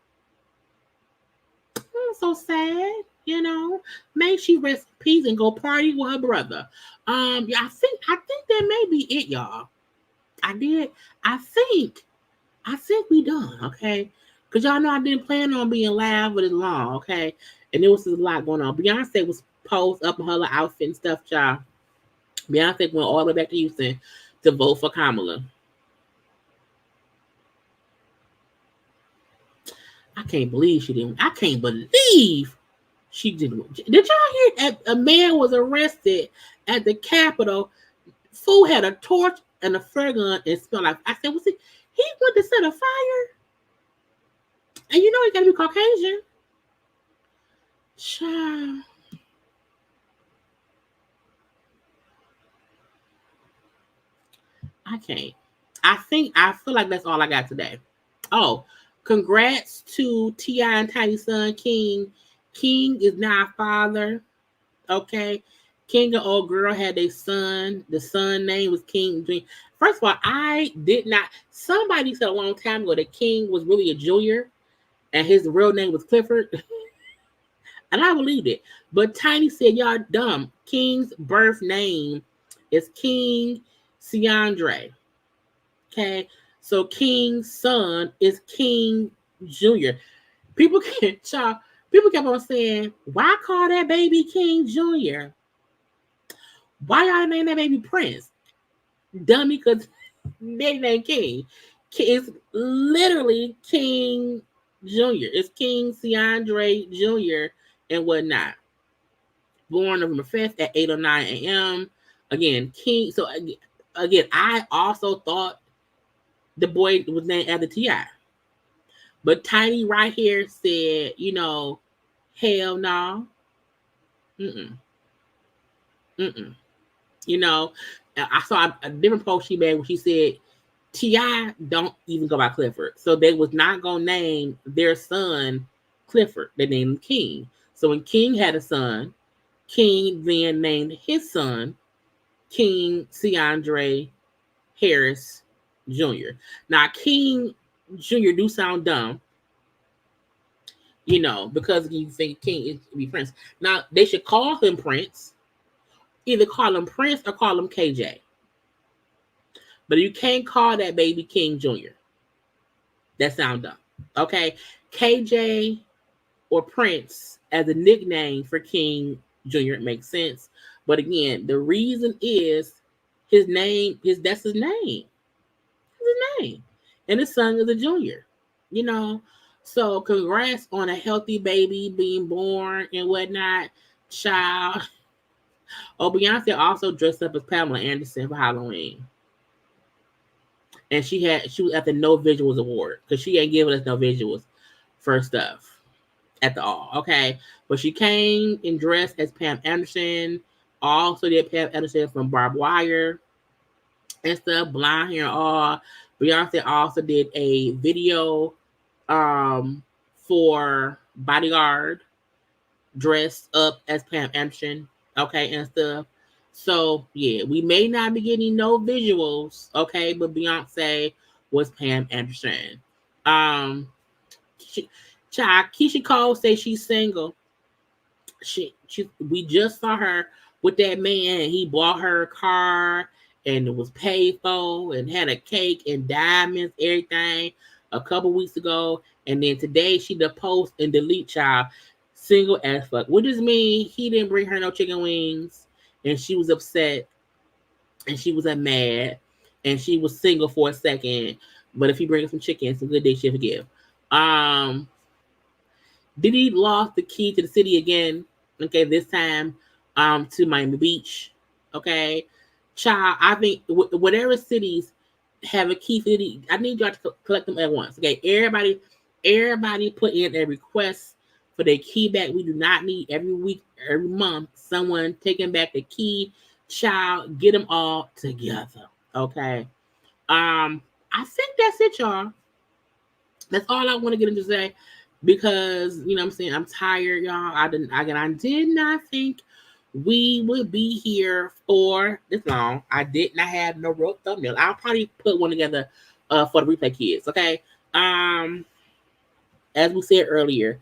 A: I'm so sad. You know, may she rest in peace and go party with her brother. Yeah, I think that may be it, y'all. I think we done, okay? Because y'all know I didn't plan on being live with it long, okay? And there was a lot going on. Beyonce was posed up in her little outfit and stuff, y'all. Beyonce went all the way back to Houston to vote for Kamala. I can't believe she didn't. I can't believe she didn't. Did y'all hear a man was arrested at the Capitol? Fool had a torch and a flare gun and smelled like. I said, was he went to set a fire? And you know he gotta be Caucasian. Child. I can't. I feel like that's all I got today. Oh, congrats to T.I. and Tiny's son, King. King is now a father. Okay. King and old girl had a son. The son name was King. First of all, I did not. Somebody said a long time ago that King was really a junior and his real name was Clifford. And I believed it. But Tiny said, y'all dumb. King's birth name is King Ciandre. Okay. So King's son is King Jr. People kept on saying, why call that baby King Jr.? Why y'all name that baby Prince? Dummy, because they named King. It's literally King Jr. It's King Ciandre Jr. and whatnot. Born November 5th at 8:09 a.m. Again, King. So again, I also thought the boy was named after T.I. But Tiny right here said, hell no. Mm-mm. You know, I saw a different post she made where she said T.I. don't even go by Clifford. So they was not going to name their son Clifford. They named him King. So when King had a son, King then named his son King Ciandre Harris Jr. Now, King Jr. do sound dumb, because you think King is to be Prince. Now, they should call him Prince. Either call him Prince or call him KJ. But you can't call that baby King Jr. That sound dumb. Okay? KJ or Prince as a nickname for King Jr. makes sense. But again, the reason is his name, that's his name. His name. And his son is a junior. So congrats on a healthy baby being born and whatnot. Child. Oh, Beyonce also dressed up as Pamela Anderson for Halloween. And she was at the No Visuals Award because she ain't giving us no visuals for stuff at the all. Okay. But she came and dressed as Pam Anderson. Also did Pam Anderson from Barbed Wire and stuff, blonde hair and all. Beyonce also did a video for Bodyguard dressed up as Pam Anderson. Okay, and stuff. So, yeah, we may not be getting no visuals, okay, but Beyonce was Pam Anderson. Keisha Cole says she's single. We just saw her with that man. He bought her a car, and it was paid for, and had a cake and diamonds, everything, a couple weeks ago. And then today, she done post and delete, child. Single as fuck. What does mean he didn't bring her no chicken wings and she was upset and she was mad and she was single for a second. But if he brings some chicken, some good dick, she'll forgive. Diddy lost the key to the city again. Okay, this time to Miami Beach. Okay. Child, I think whatever cities have a key city, I need y'all to collect them at once. Okay, everybody put in a request for their key back. We do not need every week, every month, someone taking back the key. Child, get them all together. Okay. I think that's it, y'all. That's all I want to get into today because I'm saying I'm tired, y'all. I did not think we would be here for this long. I did not have no real thumbnail. I'll probably put one together for the replay kids. Okay. As we said earlier,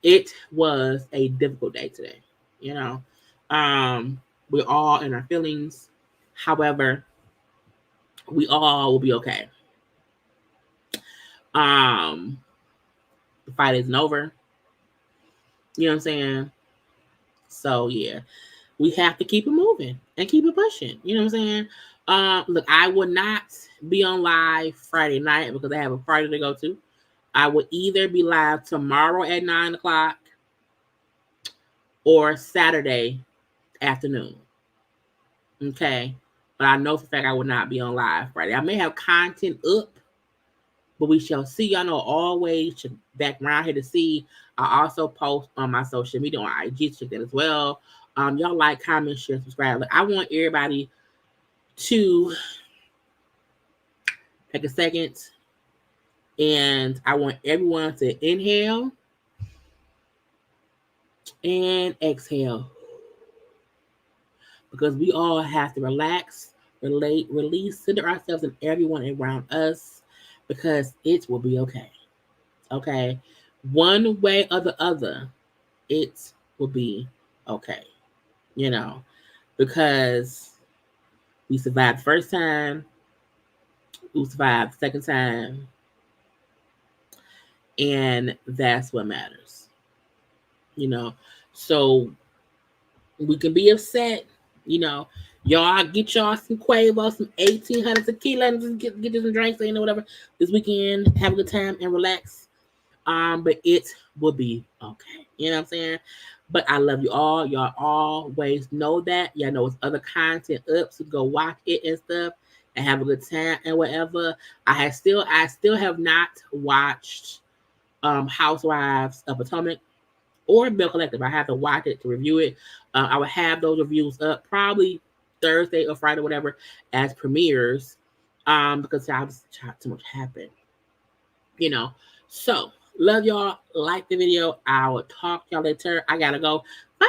A: it was a difficult day today. You know, we're all in our feelings. However, we all will be okay. The fight isn't over. You know what I'm saying? So yeah, we have to keep it moving and keep it pushing. You know what I'm saying? Look, I will not be on live Friday night because I have a party to go to. I will either be live tomorrow at 9 o'clock or Saturday afternoon. Okay. But I know for a fact I will not be on live Friday. I may have content up, but we shall see. Y'all know always back around here to see. I also post on my social media on IG, check that as well. Y'all like, comment, share, subscribe. Look, I want everybody to take a second, and I want everyone to inhale and exhale, because we all have to relax, release, center ourselves and everyone around us, because it will be okay. Okay, one way or the other, it will be okay. You know, because we survived the first time, we survived the second time, and that's what matters. You know, so we can be upset. You know, y'all get y'all some Quavo, some 1800 tequila, and just get you some drinks, you know, whatever this weekend. Have a good time and relax. But it will be okay. You know what I'm saying? But I love you all. Y'all always know that. Y'all know it's other content up, so go watch it and stuff and have a good time and whatever. I still have not watched Housewives of Potomac or Bill Collective. I have to watch it to review it. I will have those reviews up probably Thursday or Friday, whatever, as premieres. Because too much happened. You know. So love y'all. Like the video. I will talk to y'all later. I gotta go. Bye.